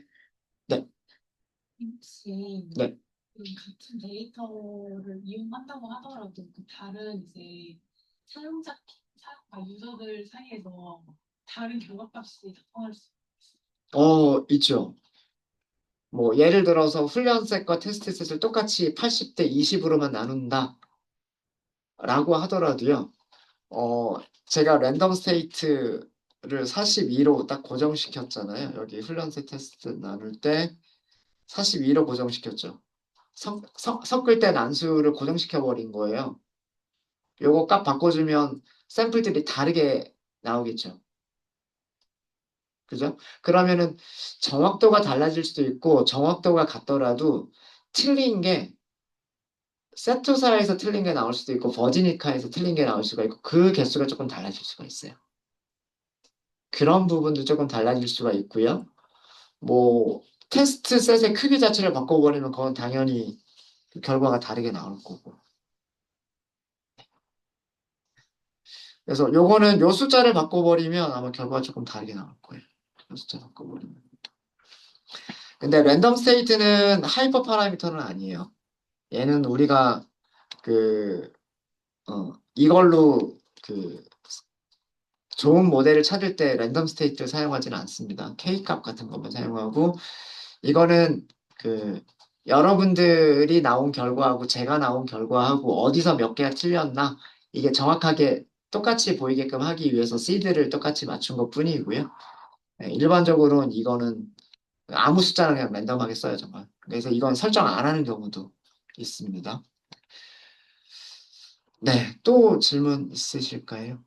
네, 혹시 네. 그 같은 데이터를 이용한다고 하더라도 그 다른 이제 유저들 사이에서 다른 결과값이 나타날 수 있어요. 있죠. 뭐, 예를 들어서 훈련셋과 테스트셋을 똑같이 80대 20으로만 나눈다. 라고 하더라도요. 어, 제가 랜덤 스테이트를 42로 딱 고정시켰잖아요. 여기 훈련셋 테스트 나눌 때 42로 고정시켰죠. 섞을 때 난수를 고정시켜 버린 거예요. 요거 값 바꿔주면 샘플들이 다르게 나오겠죠. 그죠? 그러면은 정확도가 달라질 수도 있고 정확도가 같더라도 틀린 게 세토사에서 틀린 게 나올 수도 있고 버지니카에서 틀린 게 나올 수가 있고 그 개수가 조금 달라질 수가 있어요. 그런 부분도 조금 달라질 수가 있고요. 뭐 테스트 셋의 크기 자체를 바꿔버리면 그건 당연히 그 결과가 다르게 나올 거고. 그래서 요거는 요 숫자를 바꿔버리면 아마 결과가 조금 다르게 나올 거예요. 요 숫자 바꿔버리면. 근데 랜덤 스테이트는 하이퍼 파라미터는 아니에요. 얘는 우리가 그, 이걸로 그 좋은 모델을 찾을 때 랜덤 스테이트를 사용하지는 않습니다. K값 같은 것만 사용하고 이거는 그 여러분들이 나온 결과하고 제가 나온 결과하고 어디서 몇 개가 틀렸나 이게 정확하게 똑같이 보이게끔 하기 위해서 시드를 똑같이 맞춘 것 뿐이고요. 네, 일반적으로는 이거는 아무 숫자를 그냥 랜덤하게 써요, 정말. 그래서 이건 설정 안 하는 경우도 있습니다. 네, 또 질문 있으실까요?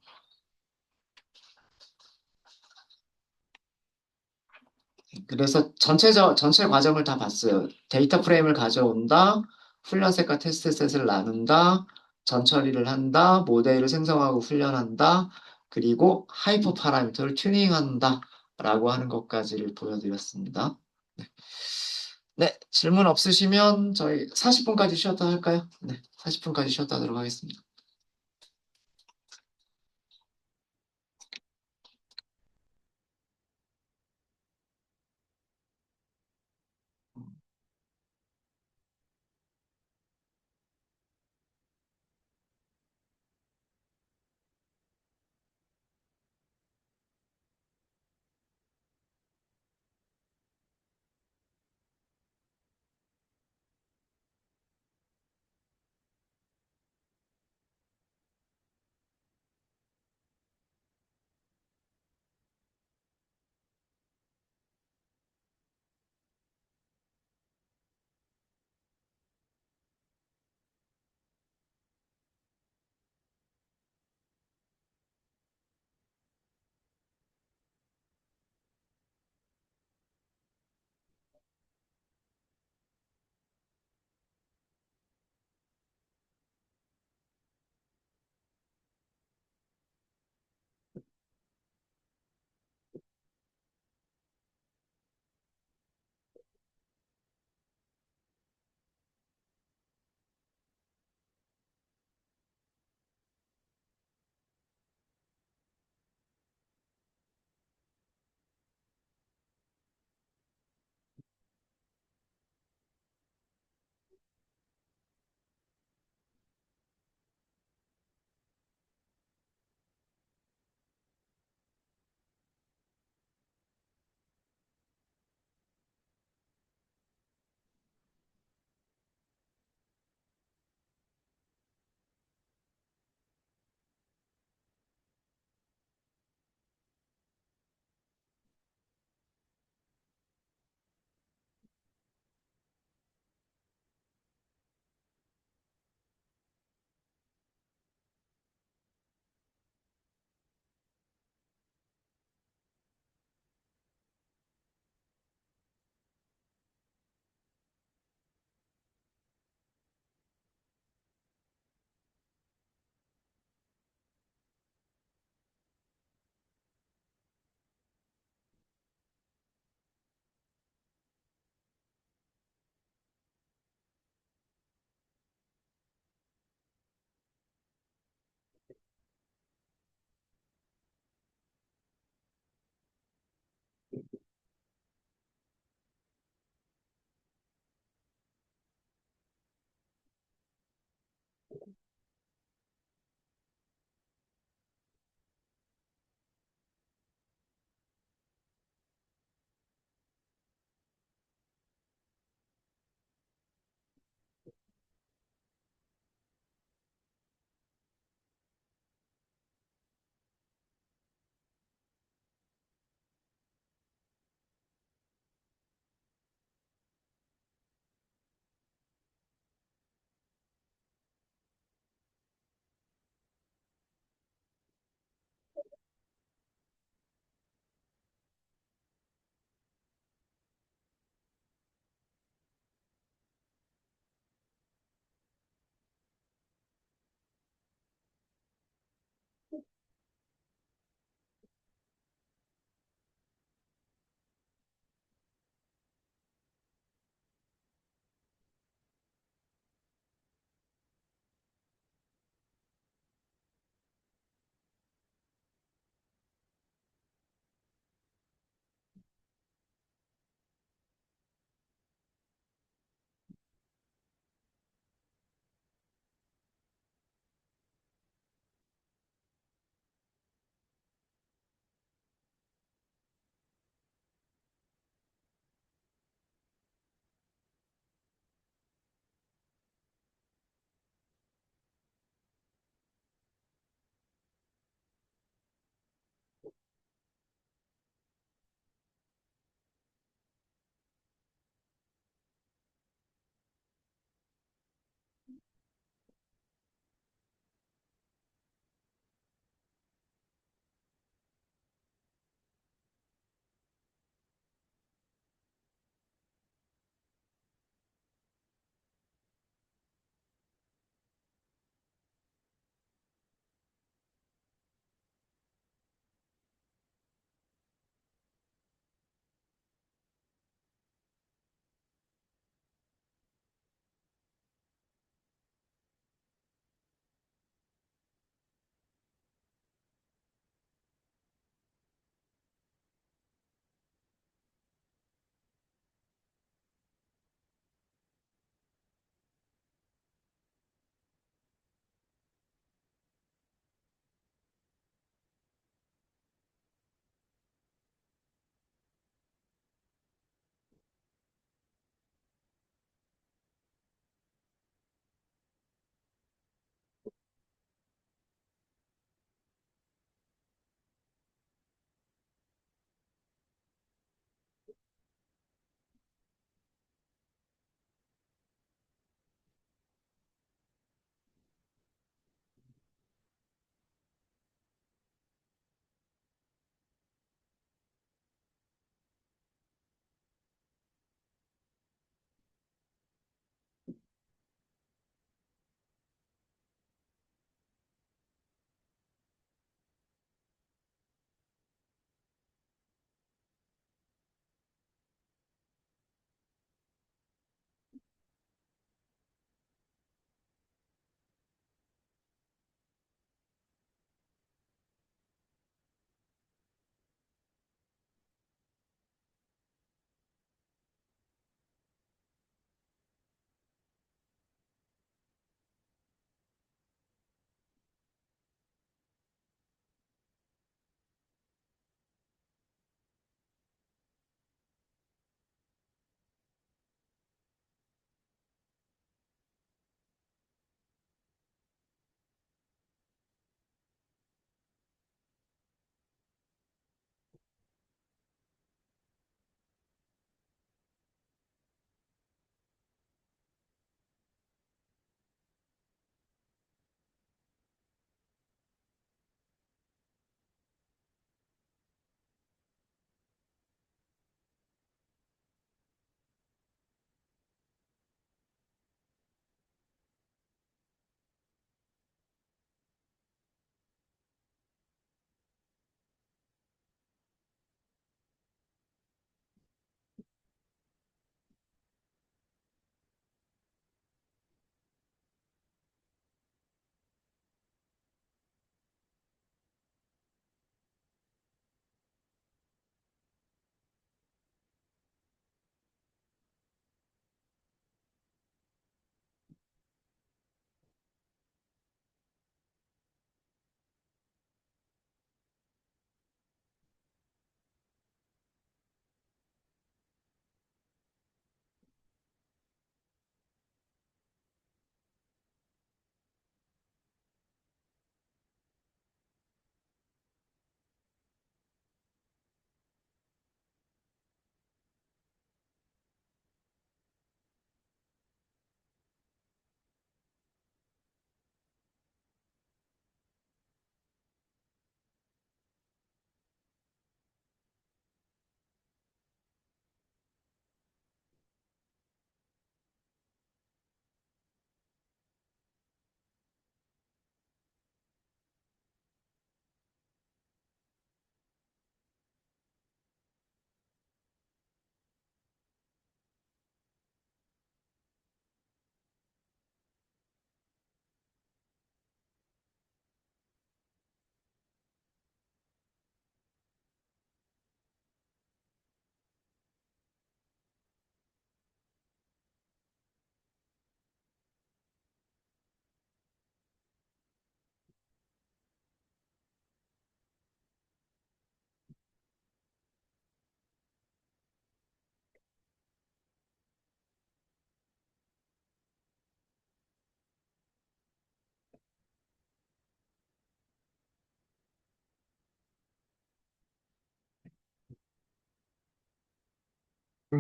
그래서 전체 과정을 다 봤어요. 데이터 프레임을 가져온다, 훈련셋과 테스트셋을 나눈다, 전처리를 한다, 모델을 생성하고 훈련한다, 그리고 하이퍼 파라미터를 튜닝한다, 라고 하는 것까지를 보여드렸습니다. 네, 네, 질문 없으시면 저희 40분까지 쉬었다 할까요? 네, 40분까지 쉬었다 하도록 하겠습니다.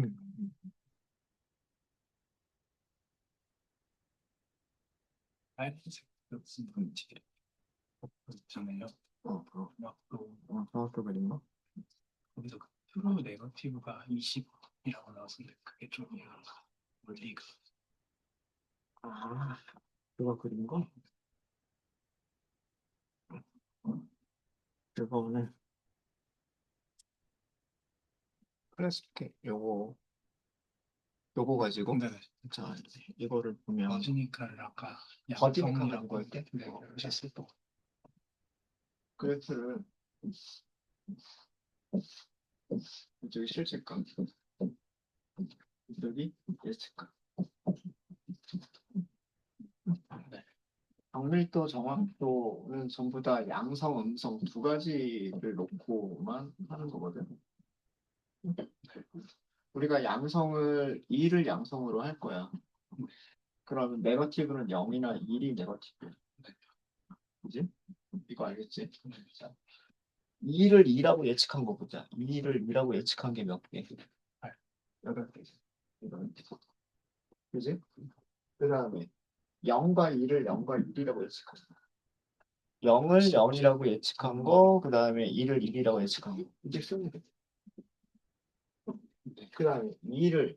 음. 빨간색 무슨 문제 있잖아요. 정확도 그린 거? 거기서 그 트루 네거티브가 20이라고 나왔는데 그게 좀 원리가 아, 그거 그린 거? 그거는 클래스픽 요거 가지고 근데 자 이거를 보면 버지니카를 아까 버지니카 양성이라고 가지고 할게. 하셨을 때 그래프를 이쪽이 실질감, 이쪽이 예측감. 네. 정밀도, 정확도는 전부 다 양성, 음성 두 가지를 놓고만 하는 거거든. 우리가 양성을 2를 양성으로 할 거야. 그러면 네거티브는 0이나 1이 네거티브야. 그지? 이거 알겠지? 자, 2를 2라고 예측한 거 보자. 2를 2라고 예측한 게 몇 개? 8개. 그지? 그 다음에 0과 2를 0과 1이라고 예측한 거. 0을 0이라고 예측한 거, 그 다음에 2를 1이라고 예측한 거. 이제 쓰면 돼. 그 다음에 2를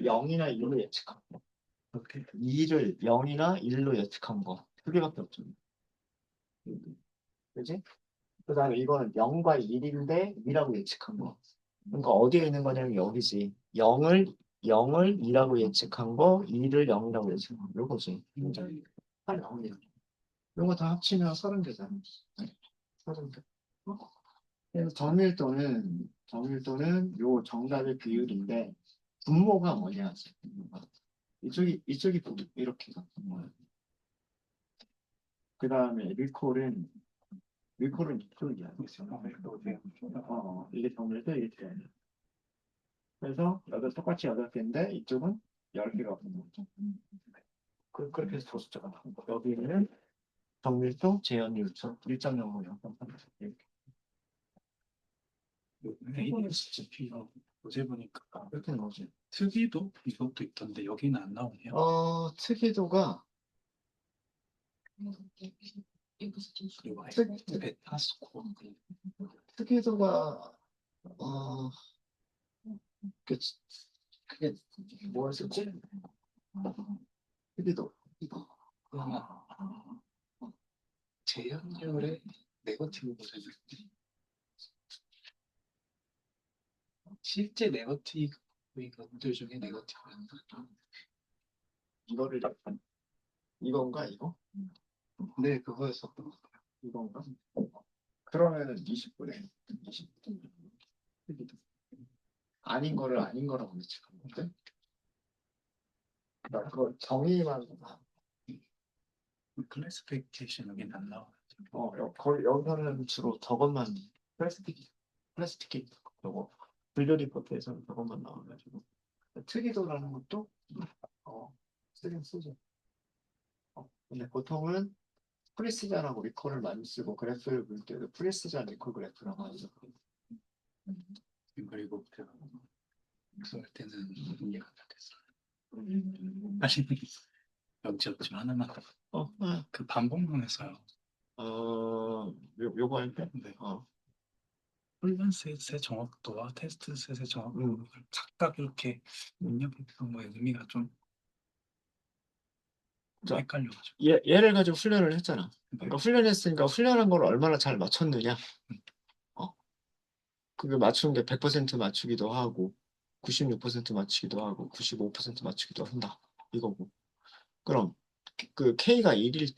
0이나 1로 예측한 거. 이렇게 2를 0이나 1로 예측한 거. 두 개밖에 없죠. 그지? 그 다음에 이거는 0과 1인데 2라고 예측한 거. 그러니까 어디에 있는 거냐면 여기지. 0을 2라고 예측한 거, 2를 0이라고 예측한 거. 요거지. 빨리 나오네요. 요거 다 합치면 30개잖아. 30개. 그래서 정밀도는 요 정답의 비율인데 분모가 뭐냐? 분모가. 이쪽이 이렇게 분모야. 그 다음에 리콜은 이쪽이야. 이게 정밀도 이게 돼야 돼. 그래서 똑같이 8개인데 이쪽은 10개가 분모죠. 그렇게 해서 두 숫자가 나온 거. 여기는 정밀도, 재현율, 1.05, 0.3 ASCP 어제 보니까 이렇게 나오지. 특이도 이것도 있던데 여기는 안 나오네요. 특이도가 그리고 특- 베타 스코어 특이도가 그, 그게 뭐였었지? 특이도. 그러면 재현율의 네거티브 버전이 실제 네거티브들 중에 네거티브였나? 이거를 이건가 이거? 네, 그거였었던 것 같아요. 이건가? 그러면은 20분에 20분. 특이도. 아닌 거를 아닌 거라고 예측한 건데. 그러니까 그거 정의만 클래시피케이션 여기는 안 나와요. 거의 여기서는 주로 저것만 플라스틱 요거 분류 리포트에서는 저것만 나와가지고 특이도라는 것도 쓰긴 쓰죠. 근데 보통은 프리시전하고 리콜을 많이 쓰고 그래프를 볼 때도 프리시전 리콜 그래프라고 하죠. 그리고 제가 그럴 때는 이해가 안 됐어요. 사실 여지 없지만 하나만 그 반복론에서요. 요거 할 때? 네. 훈련셋의 정확도와 테스트셋의 정확도를 각각 이렇게 입력했던 거에 의미가 좀 자, 헷갈려가지고. 얘를 가지고 훈련을 했잖아. 네. 그러니까 훈련했으니까 훈련한 걸 얼마나 잘 맞췄느냐. 그게 맞추는 게 100% 맞추기도 하고 96% 맞추기도 하고 95% 맞추기도 한다. 이거고. 그럼 그 K가 1일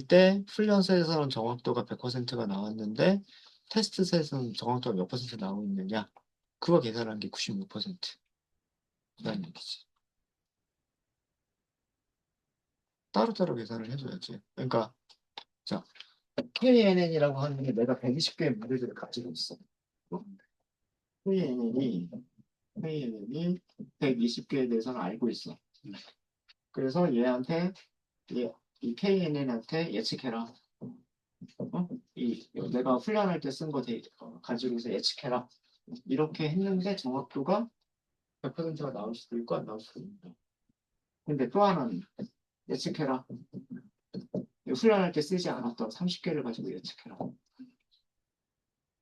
때 훈련셋에서는 정확도가 100%가 나왔는데 테스트셋은 정확도가 몇 퍼센트 나오고 있느냐. 그거 계산한 게 96%라는 얘기지. 따로따로 계산을 해줘야지. 그러니까 자 KNN이라고 하는 게 내가 120개의 모델들을 가지고 있어. KNN이 120개에 대해서는 알고 있어. 그래서 이 KNN한테 예측해라. 내가 훈련할 때 쓴 거 가지고서 예측해라. 이렇게 했는데 정확도가 100%가 나올 수도 있고 안 나올 수도 있고. 근데 또 하나는 예측해라. 훈련할 때 쓰지 않았던 30개를 가지고 예측해라.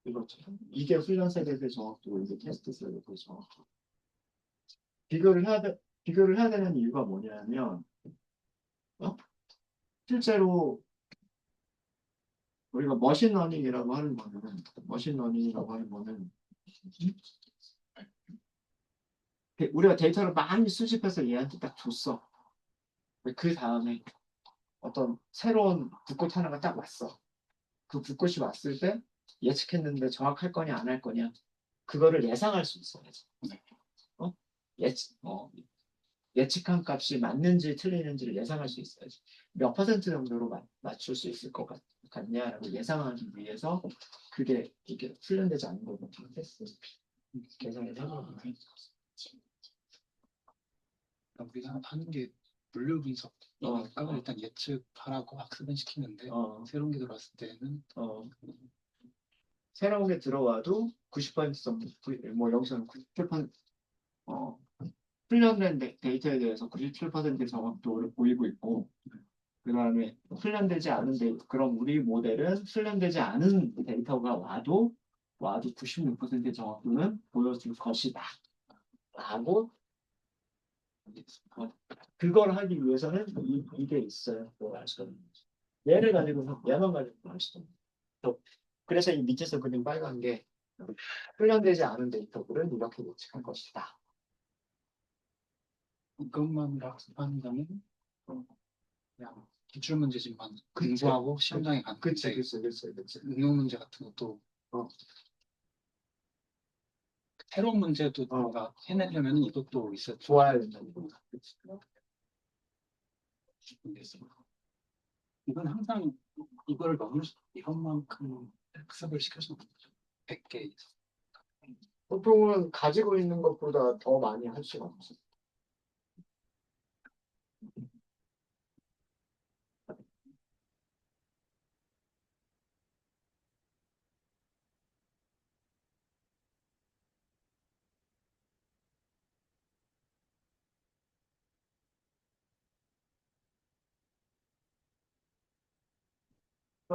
이거죠. 이게 훈련 세대들 정확도, 이게 테스트 세대들 정확도. 비교를 해야 되는 이유가 뭐냐면, 어? 실제로 우리가 머신러닝이라고 하는 거는 우리가 데이터를 많이 수집해서 얘한테 딱 줬어. 그 다음에 어떤 새로운 불꽃 하나가 딱 왔어. 그 불꽃이 왔을 때 예측했는데 정확할 거냐 안 할 거냐 그거를 예상할 수 있어야지. 어? 예측한 값이 맞는지 틀리는지를 예상할 수 있어야지. 몇 퍼센트 정도로 맞출 수 있을 것 같냐라고 예상하기 위해서 그게 이게 훈련되지 않은 거고 테스트 계산을 해보는 거예요. 우리가 하는 게 물류 분석이니까 일단 예측하라고 학습은 시키는데 새로운 게 들어왔을 때는 새로운 게 들어와도 90% 정도, 뭐 여기서는 97% 훈련된 데이터에 대해서 97%의 정확도를 보이고 있고, 그 다음에 훈련되지 않은 그럼 우리 모델은 훈련되지 않은 데이터가 와도 96%의 정확도는 보여줄 것이다. 라고 그걸 하기 위해서는 이게 있어요. 알 수가 있는 거죠. 얘만 가지고 알 수가 있는 거죠. 그래서 이 밑에서 그린 빨간 게 훈련되지 않은 데이터들은 이렇게 예측할 것이다. 이것만 학습한다면 그냥 기출 문제집만 공부하고 시험장에 가는 그치. 응용 문제 같은 것도 새로운 문제도 뭔가 해내려면 이것도 있어야 좋아야 된다는 거다. 이건 항상 이거를 이것만큼 학습을 시켜주는 거죠. 100개. 보통은 가지고 있는 것보다 더 많이 할 수가 없어.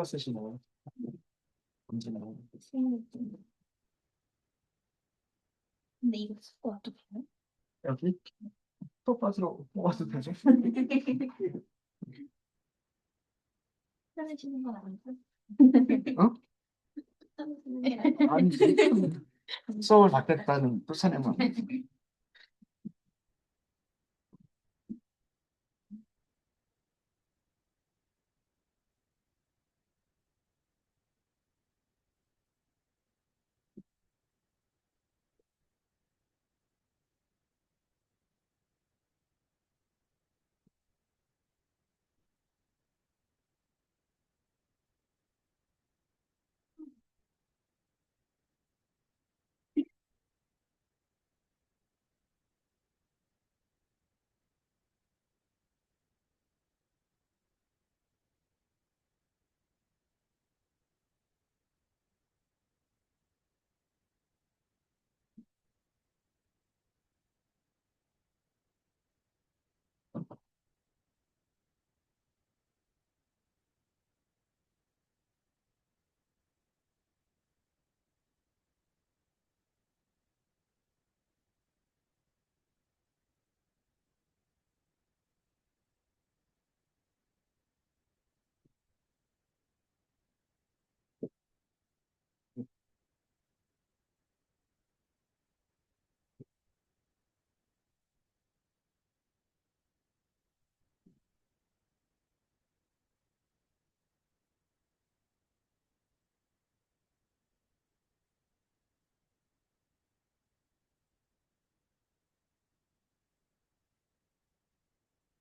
쓰시나요? 언제나요? 근데 이거 쓰고 와도 돼요? 여기 톱밭으로 뽑아도 되죠? 편해지는 건 아니고? 어? 편해지는 게 아니고? 아니, 수업을 받겠다는 쫓아내면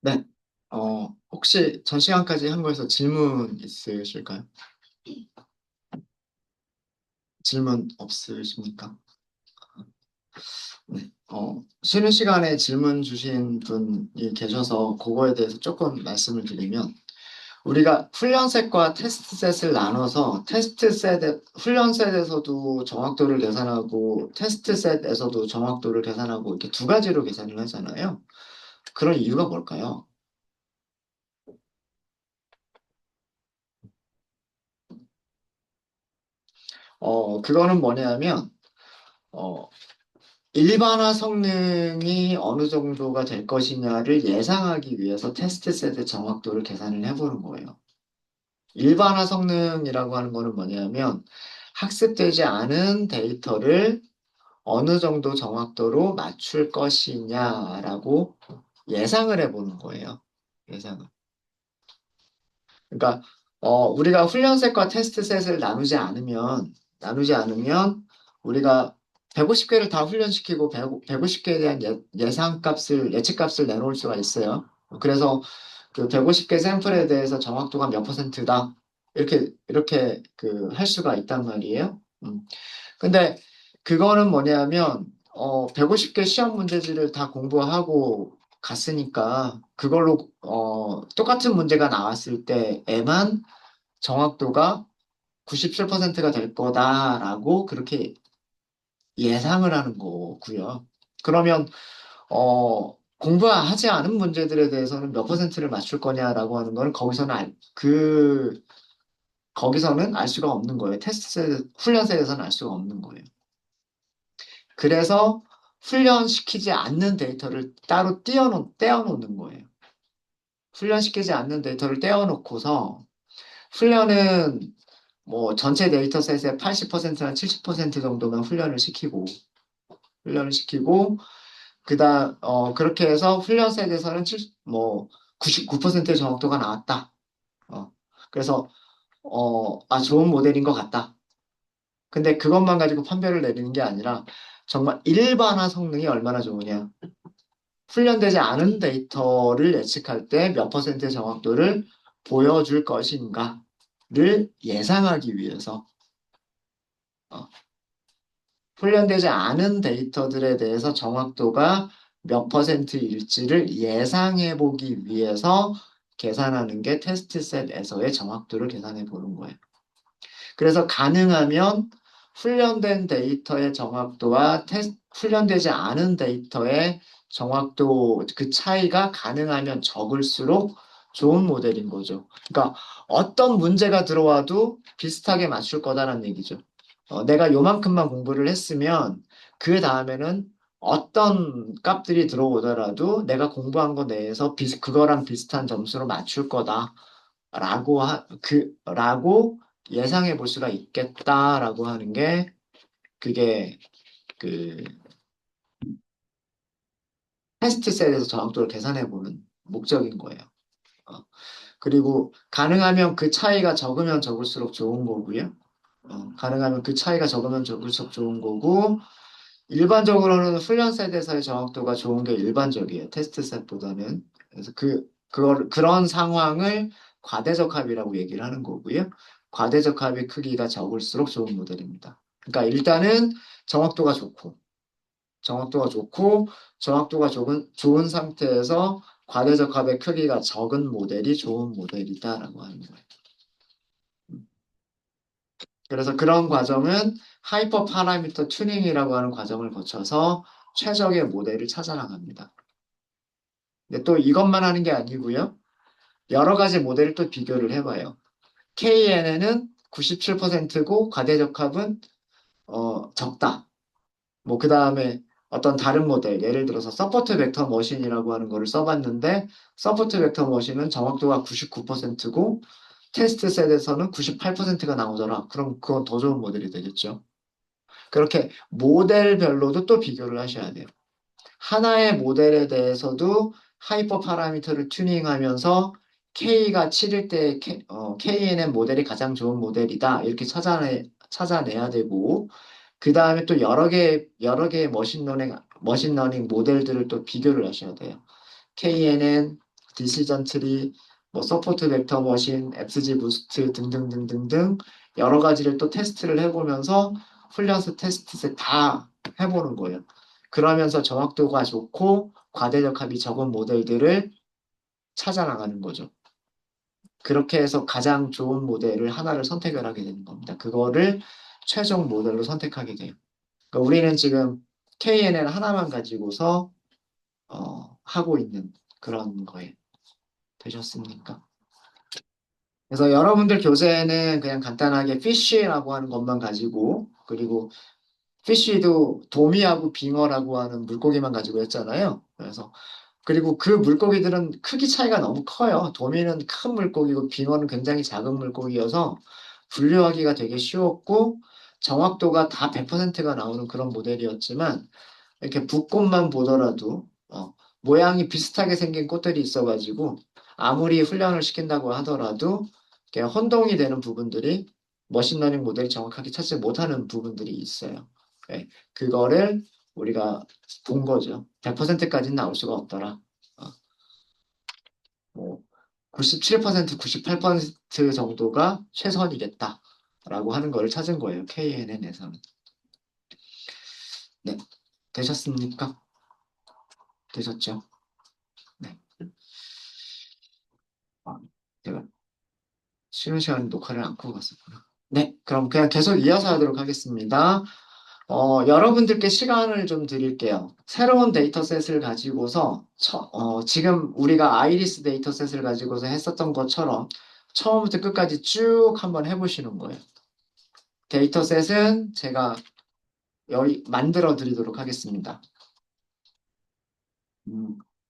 네. 혹시 전 시간까지 한 거에서 질문 있으실까요? 질문 없으십니까? 네. 쉬는 시간에 질문 주신 분이 계셔서 그거에 대해서 조금 말씀을 드리면, 우리가 훈련셋과 테스트셋을 나눠서 훈련셋에서도 정확도를 계산하고 테스트셋에서도 정확도를 계산하고 이렇게 두 가지로 계산을 하잖아요. 그런 이유가 뭘까요? 그거는 뭐냐면 어, 일반화 성능이 어느 정도가 될 것이냐를 예상하기 위해서 테스트셋의 정확도를 계산을 해보는 거예요. 일반화 성능이라고 하는 거는 뭐냐면 학습되지 않은 데이터를 어느 정도 정확도로 맞출 것이냐라고 예상을 해보는 거예요. 예상을. 그러니까 우리가 훈련셋과 테스트셋을 나누지 않으면 우리가 150개를 다 훈련시키고 150개에 대한 예측값을 내놓을 수가 있어요. 그래서 그 150개 샘플에 대해서 정확도가 몇 퍼센트다. 이렇게 그 할 수가 있단 말이에요. 근데 그거는 뭐냐면 150개 시험 문제지를 다 공부하고 갔으니까 그걸로 똑같은 문제가 나왔을 때에만 정확도가 97%가 될 거다라고 그렇게 예상을 하는 거고요. 그러면 공부하지 않은 문제들에 대해서는 몇 퍼센트를 맞출 거냐라고 하는 거는 거기서는 알 수가 없는 거예요. 훈련셋에서는 알 수가 없는 거예요. 그래서 훈련시키지 않는 데이터를 따로 떼어놓는 거예요. 훈련시키지 않는 데이터를 떼어놓고서 훈련은 뭐 전체 데이터셋의 80%나 70% 정도만 훈련을 시키고 그렇게 해서 훈련셋에서는 뭐 99%의 정확도가 나왔다. 그래서 좋은 모델인 것 같다. 근데 그것만 가지고 판별을 내리는 게 아니라 정말 일반화 성능이 얼마나 좋으냐. 훈련되지 않은 데이터를 예측할 때 몇 퍼센트의 정확도를 보여줄 것인가를 예상하기 위해서 어, 훈련되지 않은 데이터들에 대해서 정확도가 몇 퍼센트일지를 예상해 보기 위해서 계산하는 게 테스트셋에서의 정확도를 계산해 보는 거예요. 그래서 가능하면 훈련된 데이터의 정확도와 훈련되지 않은 데이터의 정확도 그 차이가 가능하면 적을수록 좋은 모델인 거죠. 그러니까 어떤 문제가 들어와도 비슷하게 맞출 거다라는 얘기죠. 내가 요만큼만 공부를 했으면 그 다음에는 어떤 값들이 들어오더라도 내가 공부한 거 내에서 그거랑 비슷한 점수로 맞출 거다라고 예상해 볼 수가 있겠다라고 하는 게 그게 그 테스트 셋에서 정확도를 계산해 보는 목적인 거예요. 어, 그리고 가능하면 그 차이가 적으면 적을수록 좋은 거고요. 가능하면 그 차이가 적으면 적을수록 좋은 거고 일반적으로는 훈련 셋에서의 정확도가 좋은 게 일반적이에요. 테스트 셋보다는. 그래서 그런 상황을 과대적 합이라고 얘기를 하는 거고요. 과대적 합의 크기가 적을수록 좋은 모델입니다. 그러니까 일단은 정확도가 좋고, 정확도가 좋고, 좋은 상태에서 과대적 합의 크기가 적은 모델이 좋은 모델이다라고 하는 거예요. 그래서 그런 과정은 하이퍼 파라미터 튜닝이라고 하는 과정을 거쳐서 최적의 모델을 찾아 나갑니다. 근데 또 이것만 하는 게 아니고요. 여러 가지 모델을 또 비교를 해봐요. KNN은 97%고 과대적합은 적다. 뭐 그 다음에 어떤 다른 모델, 예를 들어서 서포트 벡터 머신이라고 하는 거를 써봤는데 서포트 벡터 머신은 정확도가 99%고 테스트 셋에서는 98%가 나오더라. 그럼 그건 더 좋은 모델이 되겠죠. 그렇게 모델별로도 또 비교를 하셔야 돼요. 하나의 모델에 대해서도 하이퍼 파라미터를 튜닝하면서 K가 7일 때 KNN 모델이 가장 좋은 모델이다. 이렇게 찾아내야 되고, 그 다음에 또 여러 개의 머신러닝 모델들을 또 비교를 하셔야 돼요. KNN, 디시전 트리, 뭐 서포트 벡터 머신, FG 부스트 등등등등등 여러 가지를 또 테스트를 해보면서 훈련스 테스트셋 다 해보는 거예요. 그러면서 정확도가 좋고 과대적 합이 적은 모델들을 찾아 나가는 거죠. 그렇게 해서 가장 좋은 모델을 하나를 선택을 하게 되는 겁니다. 그거를 최종 모델로 선택하게 돼요. 그러니까 우리는 지금 KNN 하나만 가지고서 하고 있는 그런 거예요. 되셨습니까? 그래서 여러분들 교재에는 그냥 간단하게 fish라고 하는 것만 가지고 그리고 fish도 도미하고 빙어라고 하는 물고기만 가지고 했잖아요. 그래서 그리고 그 물고기들은 크기 차이가 너무 커요. 도미는 큰 물고기고 빙어는 굉장히 작은 물고기여서 분류하기가 되게 쉬웠고 정확도가 다 100%가 나오는 그런 모델이었지만 이렇게 붓꽃만 보더라도 모양이 비슷하게 생긴 꽃들이 있어가지고 아무리 훈련을 시킨다고 하더라도 이렇게 혼동이 되는 부분들이 머신러닝 모델이 정확하게 찾지 못하는 부분들이 있어요. 네, 그거를 우리가 본 거죠. 100%까지는 나올 수가 없더라. 어, 뭐 97%, 98% 정도가 최선이겠다라고 하는 거를 찾은 거예요. KNN에서는. 네, 되셨습니까? 되셨죠? 네. 아, 제가 쉬는 시간 녹화를 안 끄고 갔었구나. 네, 그럼 그냥 계속 이어서 하도록 하겠습니다. 여러분들께 시간을 좀 드릴게요. 새로운 데이터셋을 가지고서, 지금 우리가 아이리스 데이터셋을 가지고서 했었던 것처럼 처음부터 끝까지 쭉 한번 해보시는 거예요. 데이터셋은 제가 여기 만들어 드리도록 하겠습니다.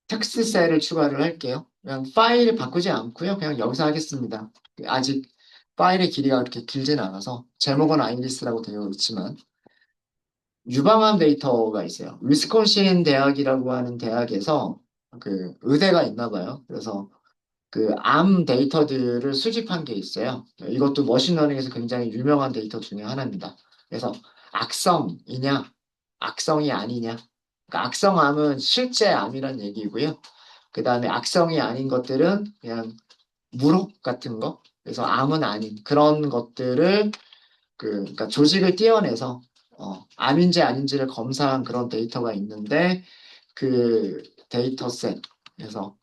텍스트셀을 추가를 할게요. 그냥 파일을 바꾸지 않고요. 그냥 여기서 하겠습니다. 아직 파일의 길이가 그렇게 길진 않아서 제목은 아이리스라고 되어 있지만 유방암 데이터가 있어요. 위스콘신 대학이라고 하는 대학에서 그 의대가 있나 봐요. 그래서 그 암 데이터들을 수집한 게 있어요. 이것도 머신러닝에서 굉장히 유명한 데이터 중에 하나입니다. 그래서 악성이냐, 악성이 아니냐. 그러니까 악성암은 실제 암이란 얘기고요. 그 다음에 악성이 아닌 것들은 그냥 무록 같은 거. 그래서 암은 아닌 그런 것들을 그러니까 조직을 띄어내서 암인지 아닌지를 검사한 그런 데이터가 있는데 그 데이터셋 그래서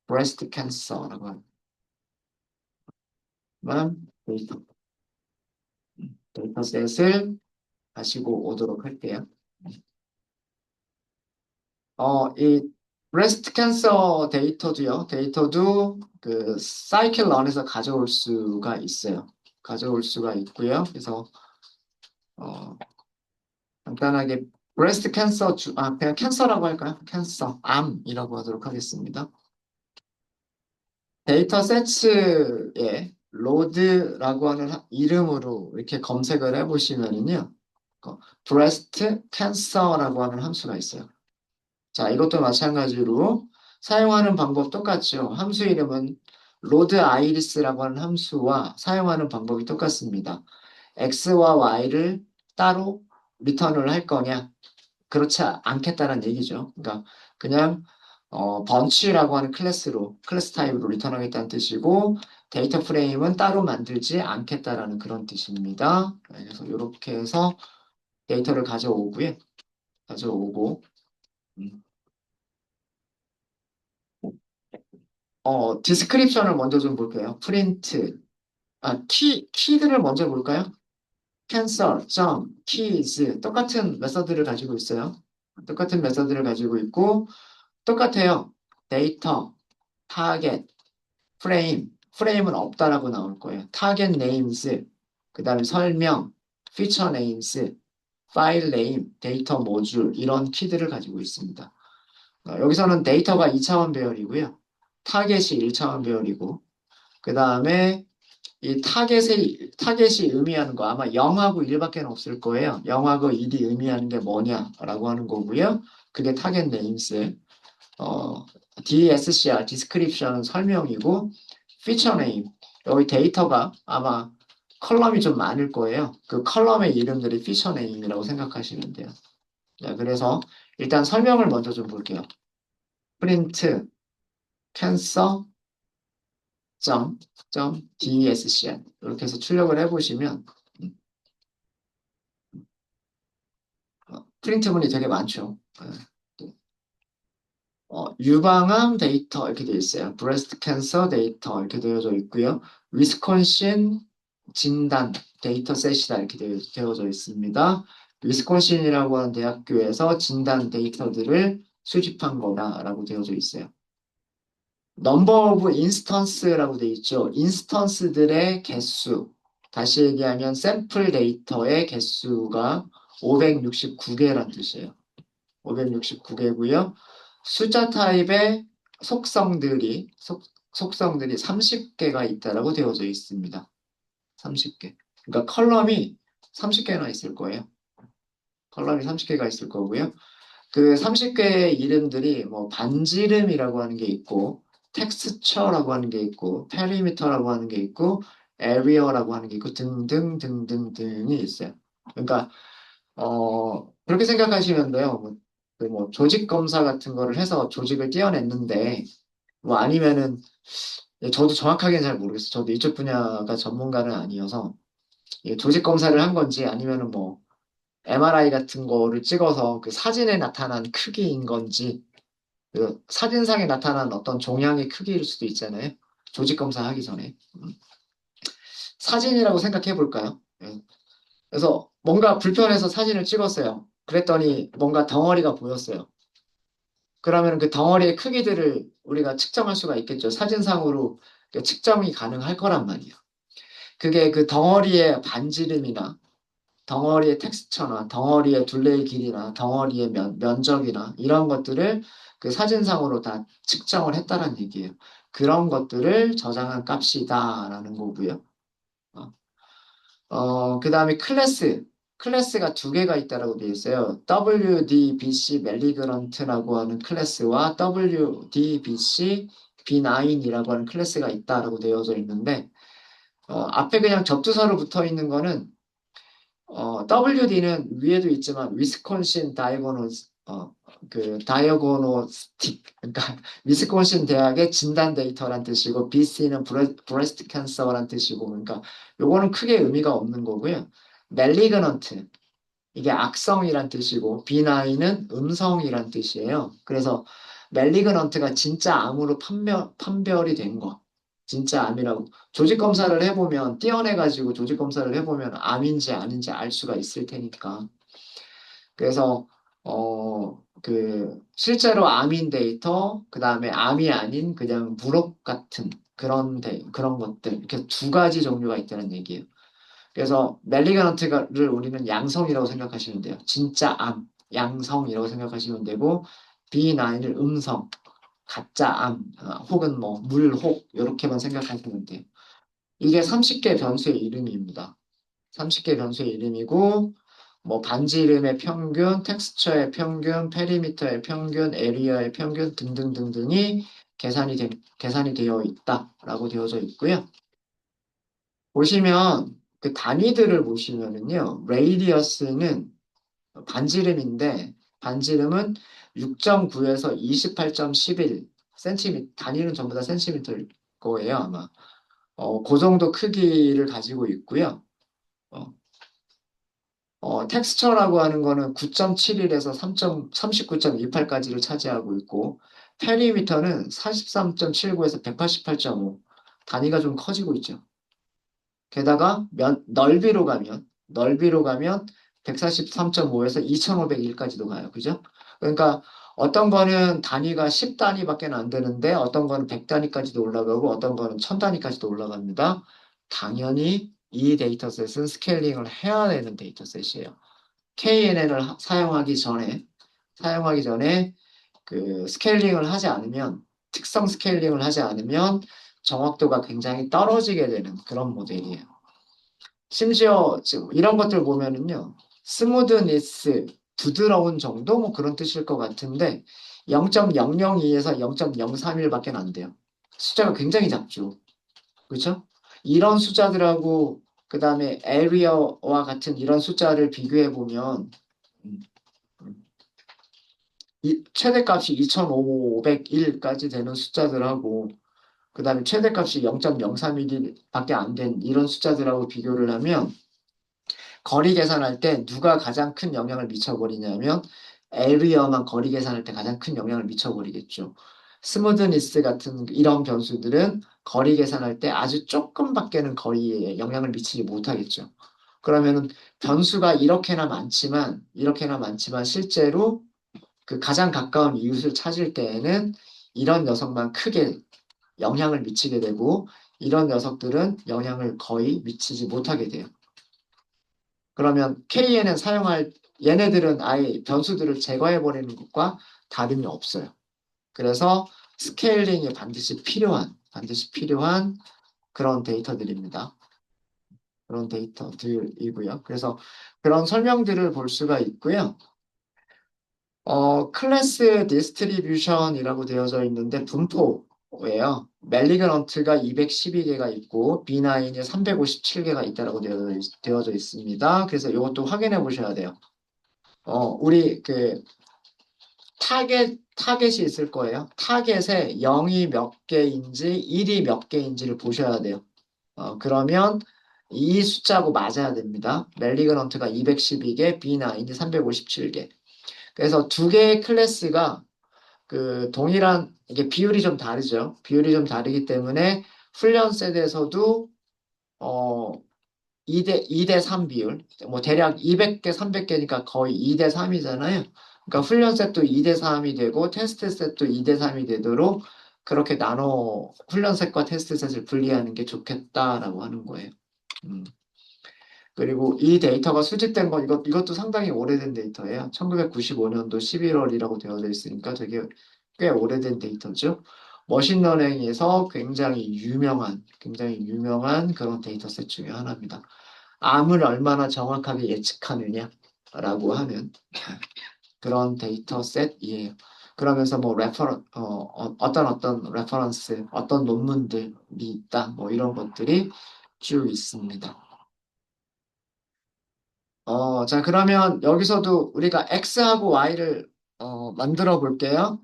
breast cancer라고 하는 데이터 데이터셋을 가지고 오도록 할게요. 이 breast cancer 데이터도요. 데이터도 그 scikit-learn에서 가져올 수가 있어요. 가져올 수가 있고요. 그래서 어, 간단하게 브레스트 캔서 그냥 캔서라고 할까요? 캔서, 암이라고 하도록 하겠습니다. 데이터 세츠에 로드라고 하는 이름으로 이렇게 검색을 해보시면은요. 브레스트 캔서라고 하는 함수가 있어요. 자, 이것도 마찬가지로 사용하는 방법 똑같죠. 함수 이름은 로드 아이리스라고 하는 함수와 사용하는 방법이 똑같습니다. x와 y를 따로 리턴을 할 거냐? 그렇지 않겠다는 얘기죠. 그러니까 그냥 번치라고 하는 클래스 타입으로 리턴하겠다는 뜻이고 데이터 프레임은 따로 만들지 않겠다라는 그런 뜻입니다. 그래서 이렇게 해서 데이터를 가져오고요. 가져오고 음. 디스크립션을 먼저 좀 볼게요. 프린트 키들을 먼저 볼까요? cancel, jump, keys 똑같은 메서드를 가지고 있어요. 똑같은 메서드를 가지고 있고 똑같아요. 데이터, 타겟, 프레임은 없다라고 나올 거예요. 타겟 네임스, 그 다음에 설명, 피처 네임스, 파일 네임, 데이터 모듈 이런 키들을 가지고 있습니다. 여기서는 데이터가 2차원 배열이고요. 타겟이 1차원 배열이고 그 다음에 이 타겟이 의미하는 거 아마 0하고 1밖에 없을 거예요. 0하고 1이 의미하는 게 뭐냐라고 하는 거고요. 그게 타겟 네임스. DSCR, Description 설명이고, Feature Name. 여기 데이터가 아마 컬럼이 좀 많을 거예요. 그 컬럼의 이름들이 Feature Name이라고 생각하시면 돼요. 자, 그래서 일단 설명을 먼저 좀 볼게요. print, cancer, DSCR. 이렇게 해서 출력을 해보시면, 프린트문이 되게 많죠. 유방암 데이터 이렇게 되어 있어요. 브레스트 캔서 데이터 이렇게 되어져 있고요. 위스콘신 진단 데이터셋이다 이렇게 되어져 있습니다. 위스콘신이라고 하는 대학교에서 진단 데이터들을 수집한 거다라고 되어져 있어요. 넘버 오브 인스턴스라고 되어 있죠. 인스턴스들의 개수. 다시 얘기하면 샘플 데이터의 개수가 569개란 뜻이에요. 569개고요. 숫자 타입의 속성들이 30개가 있다라고 되어져 있습니다. 30개. 그러니까 컬럼이 30개나 있을 거예요. 컬럼이 30개가 있을 거고요. 그 30개의 이름들이 뭐 반지름이라고 하는 게 있고, 텍스처라고 하는 게 있고, 페리미터라고 하는 게 있고, 에리어라고 하는 게 있고, 등등등등등이 있어요. 그러니까 그렇게 생각하시면 돼요. 그뭐 조직 검사 같은 거를 해서 조직을 떼어냈는데, 뭐 아니면은, 저도 정확하게는 잘 모르겠어요. 저도 이쪽 분야가 전문가는 아니어서, 이게 조직 검사를 한 건지 아니면은 뭐, MRI 같은 거를 찍어서 그 사진에 나타난 크기인 건지, 그 사진상에 나타난 어떤 종양의 크기일 수도 있잖아요. 조직 검사하기 전에. 사진이라고 생각해 볼까요? 예. 그래서 뭔가 불편해서 사진을 찍었어요. 그랬더니 뭔가 덩어리가 보였어요. 그러면 그 덩어리의 크기들을 우리가 측정할 수가 있겠죠. 사진상으로 측정이 가능할 거란 말이에요. 그게 그 덩어리의 반지름이나 덩어리의 텍스처나 덩어리의 둘레의 길이나 덩어리의 면적이나 이런 것들을 그 사진상으로 다 측정을 했다는 얘기예요. 그런 것들을 저장한 값이다라는 거고요. 그 다음에 클래스가 두 개가 있다라고 되어 있어요. WDBC 멜리그런트라고 하는 클래스와 WDBC B9이라고 하는 클래스가 있다라고 되어져 있는데, 앞에 그냥 접두사로 붙어 있는 거는, WD는 위에도 있지만, 위스콘신 다이어고노스틱, 그러니까, 위스콘신 대학의 진단 데이터란 뜻이고, BC는 브레스트 캔서란 뜻이고, 그러니까, 요거는 크게 의미가 없는 거고요. 멜리그넌트, 이게 악성이란 뜻이고, B9은 음성이란 뜻이에요. 그래서, 멜리그넌트가 진짜 암으로 판별이 된 거. 진짜 암이라고. 조직 검사를 해보면, 띄어내가지고 조직 검사를 해보면 암인지 아닌지 알 수가 있을 테니까. 그래서, 실제로 암인 데이터, 그 다음에 암이 아닌 그냥 무록 같은 그런 것들. 이렇게 두 가지 종류가 있다는 얘기예요. 그래서 멜리그넌트를 우리는 양성이라고 생각하시면 돼요. 진짜 암, 양성이라고 생각하시면 되고, B9을 음성, 가짜 암, 혹은 뭐 물혹 이렇게만 생각하시면 돼요. 이게 30개 변수의 이름입니다. 30개 변수의 이름이고 뭐 반지 이름의 평균, 텍스처의 평균, 페리미터의 평균, 에리어의 평균 등등등등이 계산이 되어 있다라고 되어져 있고요. 보시면 그 단위들을 보시면은요. 레이디어스는 반지름인데 반지름은 6.9에서 28.11 센티미터, 단위는 전부 다 센티미터일 거예요, 아마. 그 정도 크기를 가지고 있고요. 텍스처라고 하는 거는 9.71에서 39.28까지를 차지하고 있고, 페리미터는 43.79에서 188.5 단위가 좀 커지고 있죠. 게다가 넓이로 가면 143.5에서 2501까지도 가요. 그죠? 그러니까 어떤 거는 단위가 10단위밖에 안 되는데 어떤 거는 100단위까지도 올라가고 어떤 거는 1000단위까지도 올라갑니다. 당연히 이 데이터셋은 스케일링을 해야 되는 데이터셋이에요. KNN을 사용하기 전에 그 스케일링을 하지 않으면 특성 스케일링을 하지 않으면 정확도가 굉장히 떨어지게 되는 그런 모델이에요. 심지어 지금 이런 것들 보면은요, 스무드니스, 부드러운 정도 뭐 그런 뜻일 것 같은데 0.002에서 0.031밖에 안 돼요. 숫자가 굉장히 작죠. 그렇죠? 이런 숫자들하고 그 다음에 에리어와 같은 이런 숫자를 비교해 보면 이 최대값이 2501까지 되는 숫자들하고 그 다음에 최대값이 0.031밖에 안 된 이런 숫자들하고 비교를 하면 거리 계산할 때 누가 가장 큰 영향을 미쳐버리냐면 에리어만 거리 계산할 때 가장 큰 영향을 미쳐버리겠죠. 스무드니스 같은 이런 변수들은 거리 계산할 때 아주 조금밖에는 거리에 영향을 미치지 못하겠죠. 그러면은 변수가 이렇게나 많지만 실제로 그 가장 가까운 이웃을 찾을 때에는 이런 녀석만 크게 영향을 미치게 되고 이런 녀석들은 영향을 거의 미치지 못하게 돼요. 그러면 KN은 얘네들은 아예 변수들을 제거해버리는 것과 다름이 없어요. 그래서 스케일링이 반드시 필요한 그런 데이터들입니다. 그런 데이터들이고요. 그래서 그런 설명들을 볼 수가 있고요. 클래스 디스트리뷰션이라고 되어져 있는데 분포예요. 멜리그런트가 212개가 있고 B9이 357개가 있다라고 되어져 있습니다. 그래서 이것도 확인해 보셔야 돼요. 우리 그 타겟이 있을 거예요. 타겟에 0이 몇 개인지 1이 몇 개인지를 보셔야 돼요. 그러면 이 숫자하고 맞아야 됩니다. 멜리그런트가 212개, B9이 357개. 그래서 두 개의 클래스가 그 동일한 이게 비율이 좀 다르죠. 비율이 좀 다르기 때문에 훈련 세대에서도 2대 3 비율, 뭐 대략 200개, 300개니까 거의 2대 3이잖아요. 그러니까 훈련 셋도 2대 3이 되고 테스트 셋도 2대 3이 되도록 그렇게 훈련 셋과 테스트 셋을 분리하는 게 좋겠다라고 하는 거예요. 음. 그리고 이 데이터가 수집된 건 이것도 상당히 오래된 데이터예요. 1995년도 11월이라고 되어져 있으니까 되게 꽤 오래된 데이터죠. 머신러닝에서 굉장히 유명한 그런 데이터셋 중에 하나입니다. 암을 얼마나 정확하게 예측하느냐라고 하는 그런 데이터셋이에요. 그러면서 뭐 어떤 레퍼런스, 어떤 논문들이 있다, 뭐 이런 것들이 쭉 있습니다. 자, 그러면 여기서도 우리가 X하고 Y를 만들어 볼게요.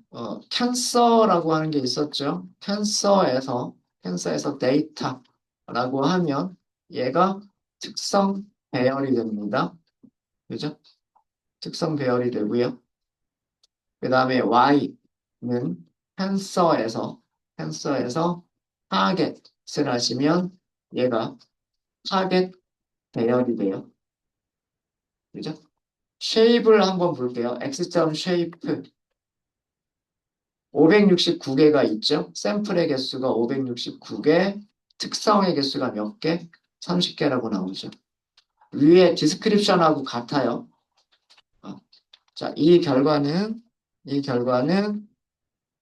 캔서라고 하는 게 있었죠. 캔서에서 데이터라고 하면 얘가 특성 배열이 됩니다. 그죠? 특성 배열이 되고요. 그 다음에 Y는 캔서에서 타겟을 하시면 얘가 타겟 배열이 돼요. 그죠? 쉐입을 한번 볼게요. X점 쉐이프 569개가 있죠. 샘플의 개수가 569개, 특성의 개수가 몇 개? 30개라고 나오죠. 위에 디스크립션하고 같아요. 자, 이 결과는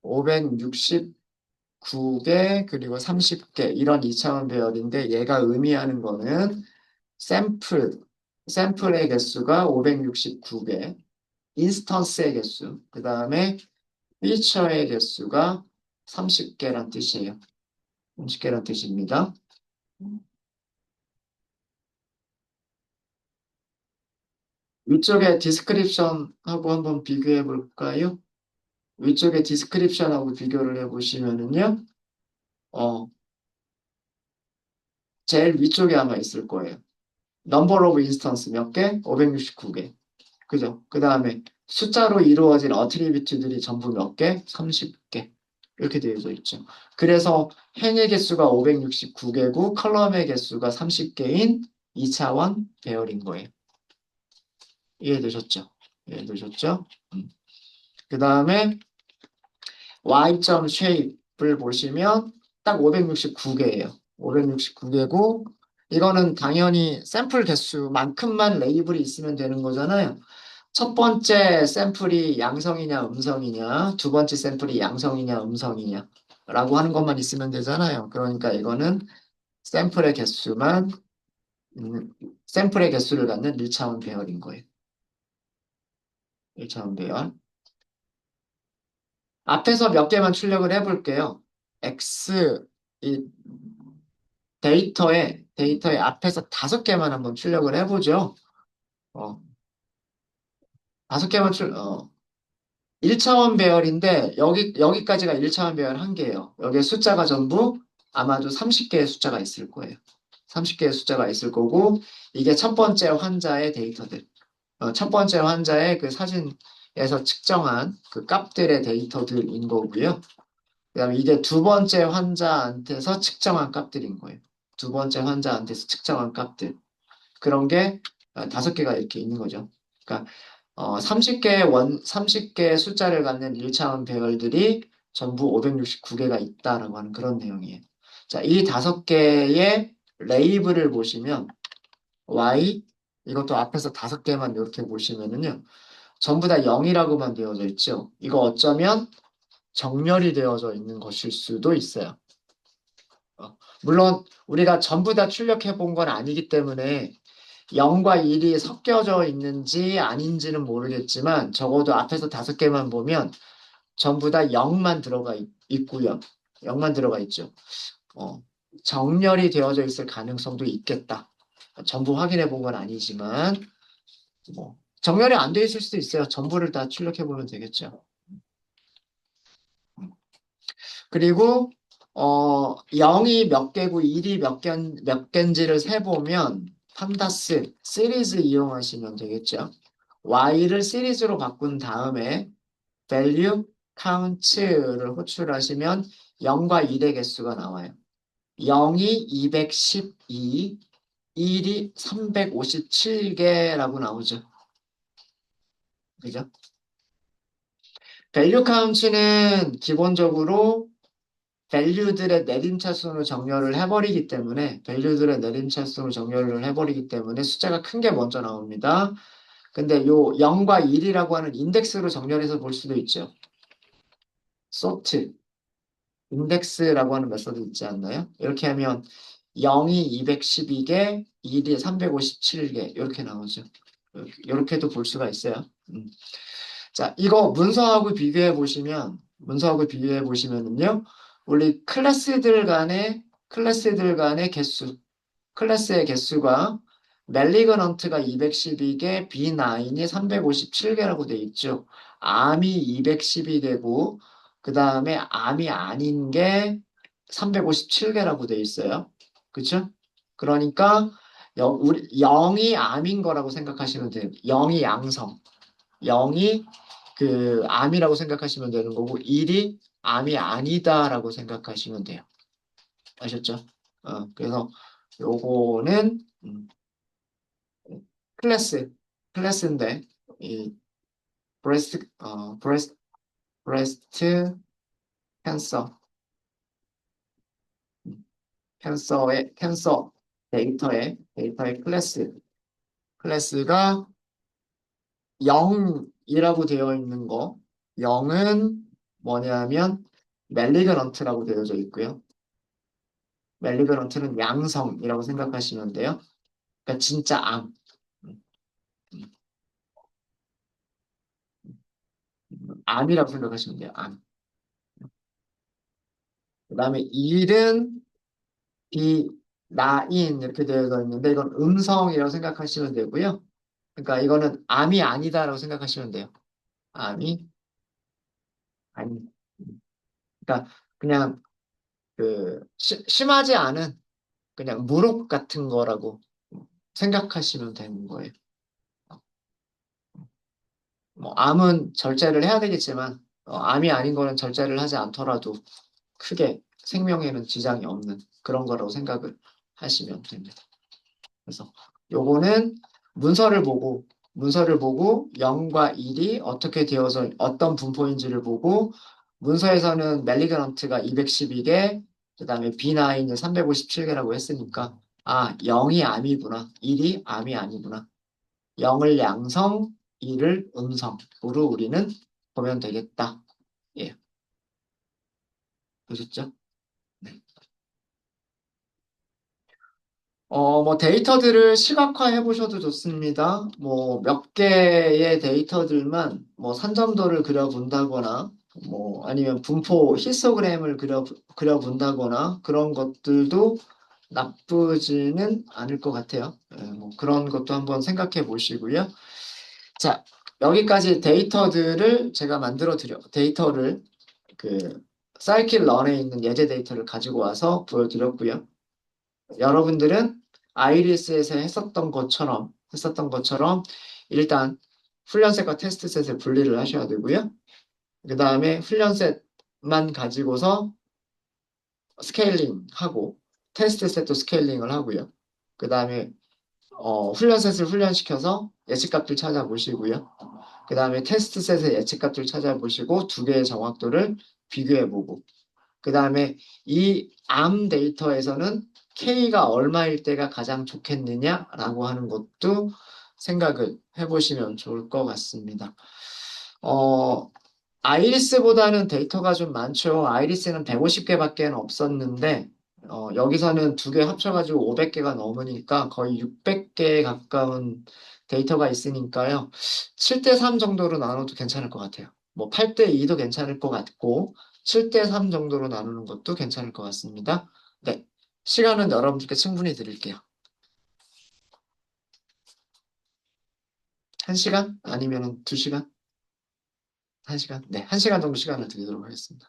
569개 그리고 30개 이런 2차원 배열인데 얘가 의미하는 거는 샘플의 개수가 569개, 인스턴스의 개수, 그 다음에 피처의 개수가 30개란 뜻이에요. 30개란 뜻입니다. 위쪽에 디스크립션하고 한번 비교해 볼까요? 위쪽에 디스크립션하고 비교를 해보시면은요, 제일 위쪽에 아마 있을 거예요. Number of instance 몇 개? 569개. 그죠? 그 다음에 숫자로 이루어진 어트리뷰트들이 전부 몇 개? 30개. 이렇게 되어져 있죠. 그래서 행의 개수가 569개고 컬럼의 개수가 30개인 2차원 배열인 거예요. 이해되셨죠? 그 다음에 Y점 shape을 보시면 딱 569개예요. 569개고 이거는 당연히 샘플 개수만큼만 레이블이 있으면 되는 거잖아요. 첫 번째 샘플이 양성이냐 음성이냐, 두 번째 샘플이 양성이냐 음성이냐 라고 하는 것만 있으면 되잖아요. 그러니까 이거는 샘플의 개수를 갖는 1차원 배열인 거예요. 1차원 배열. 앞에서 몇 개만 출력을 해볼게요. 이 데이터의 앞에서 5개만 한번 출력을 해보죠. 5개만 1차원 배열인데 여기까지가 1차원 배열 한 개예요. 여기에 숫자가 전부 아마도 30개의 숫자가 있을 거예요. 30개의 숫자가 있을 거고 이게 첫 번째 환자의 데이터들. 첫 번째 환자의 그 사진 에서 측정한 그 값들의 데이터들인 거고요. 그다음에 이게 두 번째 환자한테서 측정한 값들인 거예요. 두 번째 환자한테서 측정한 값들. 그런 게 5개가 이렇게 있는 거죠. 그러니까 30개의 숫자를 갖는 1차원 배열들이 전부 569개가 있다라고 하는 그런 내용이에요. 자, 이 5개의 레이블을 보시면 Y 이것도 앞에서 5개만 이렇게 보시면은요. 전부 다 0이라고만 되어져 있죠. 이거 어쩌면 정렬이 되어져 있는 것일 수도 있어요. 물론 우리가 전부 다 출력해 본 건 아니기 때문에 0과 1이 섞여져 있는지 아닌지는 모르겠지만 적어도 앞에서 5개만 보면 전부 다 0만 들어가 있고요. 0만 들어가 있죠. 정렬이 되어져 있을 가능성도 있겠다. 전부 확인해 본 건 아니지만 정렬이 안 돼 있을 수도 있어요. 전부를 다 출력해 보면 되겠죠. 그리고 0이 몇 개고 1이 몇 개인지를 세보면 판다스 시리즈 이용하시면 되겠죠. y를 시리즈로 바꾼 다음에 value count를 호출하시면 0과 1의 개수가 나와요. 0이 212, 1이 357개라고 나오죠. 그죠? value count는 기본적으로 value들의 내림차순으로 정렬을 해버리기 때문에 숫자가 큰 게 먼저 나옵니다. 근데 요 0과 1이라고 하는 인덱스로 정렬해서 볼 수도 있죠. sort, 인덱스라고 하는 메서드 있지 않나요? 이렇게 하면 0이 212개, 1이 357개 이렇게 나오죠. 이렇게도 볼 수가 있어요. 자, 이거 문서하고 비교해 보시면은요. 우리 클래스들 간의 개수, 클래스의 개수가 멜리그넌트가 212개, B9이 357개라고 돼 있죠. 암이 212개고 그 다음에 암이 아닌 게 357개라고 돼 있어요. 그쵸? 그러니까 우리 0이 암인 거라고 생각하시면 돼요. 0이 양성. 0이 그 암이라고 생각하시면 되는 거고 1이 암이 아니다라고 생각하시면 돼요. 아셨죠? 그래서 요거는 클래스인데 이 브레스트 캔서 캔서 데이터의 클래스가 0이라고 되어 있는 거 0은 뭐냐면 멜리그넌트라고 되어져 있고요. 멜리그넌트는 양성이라고 생각하시면 돼요. 그러니까 진짜 암. 암이라고 생각하시면 돼요. 암. 그 다음에 1은 비나인 이렇게 되어 있는데 이건 음성이라고 생각하시면 되고요. 그러니까 이거는 암이 아니다라고 생각하시면 돼요. 암이 아니. 그러니까 그냥 그 심하지 않은 그냥 무록 같은 거라고 생각하시면 되는 거예요. 뭐 암은 절제를 해야 되겠지만 암이 아닌 거는 절제를 하지 않더라도 크게 생명에는 지장이 없는 그런 거라고 생각을 하시면 됩니다. 그래서 요거는 문서를 보고 0과 1이 어떻게 되어서 어떤 분포인지를 보고 문서에서는 멜리그런트가 212개, 그다음에 B9은 357개라고 했으니까 0이 암이구나. 1이 암이 아니구나. 0을 양성, 1을 음성으로 우리는 보면 되겠다. 예. 보셨죠? 네. 뭐 데이터들을 시각화해 보셔도 좋습니다. 뭐 몇 개의 데이터들만 뭐 산점도를 그려본다거나 뭐 아니면 분포 히스토그램을 그려본다거나 그런 것들도 나쁘지는 않을 것 같아요. 뭐 그런 것도 한번 생각해 보시고요. 자, 여기까지 데이터들을 제가 데이터를 그 사이클런에 있는 예제 데이터를 가지고 와서 보여드렸고요. 여러분들은 아이리스에서 했었던 것처럼 일단 훈련셋과 테스트셋을 분리를 하셔야 되고요. 그 다음에 훈련셋만 가지고서 스케일링 하고 테스트셋도 스케일링을 하고요. 그 다음에 훈련셋을 훈련시켜서 예측값들 찾아보시고요. 그 다음에 테스트셋의 예측값들 찾아보시고 두 개의 정확도를 비교해보고 그 다음에 이 암 데이터에서는 K가 얼마일 때가 가장 좋겠느냐라고 하는 것도 생각을 해보시면 좋을 것 같습니다. 아이리스보다는 데이터가 좀 많죠. 아이리스는 150개밖에 없었는데 여기서는 두 개 합쳐가지고 500개가 넘으니까 거의 600개에 가까운 데이터가 있으니까요. 7대3 정도로 나눠도 괜찮을 것 같아요. 뭐 8대2도 괜찮을 것 같고 7대3 정도로 나누는 것도 괜찮을 것 같습니다. 네, 시간은 여러분들께 충분히 드릴게요. 1시간? 아니면 2시간? 1시간? 네, 1시간 정도 시간을 드리도록 하겠습니다.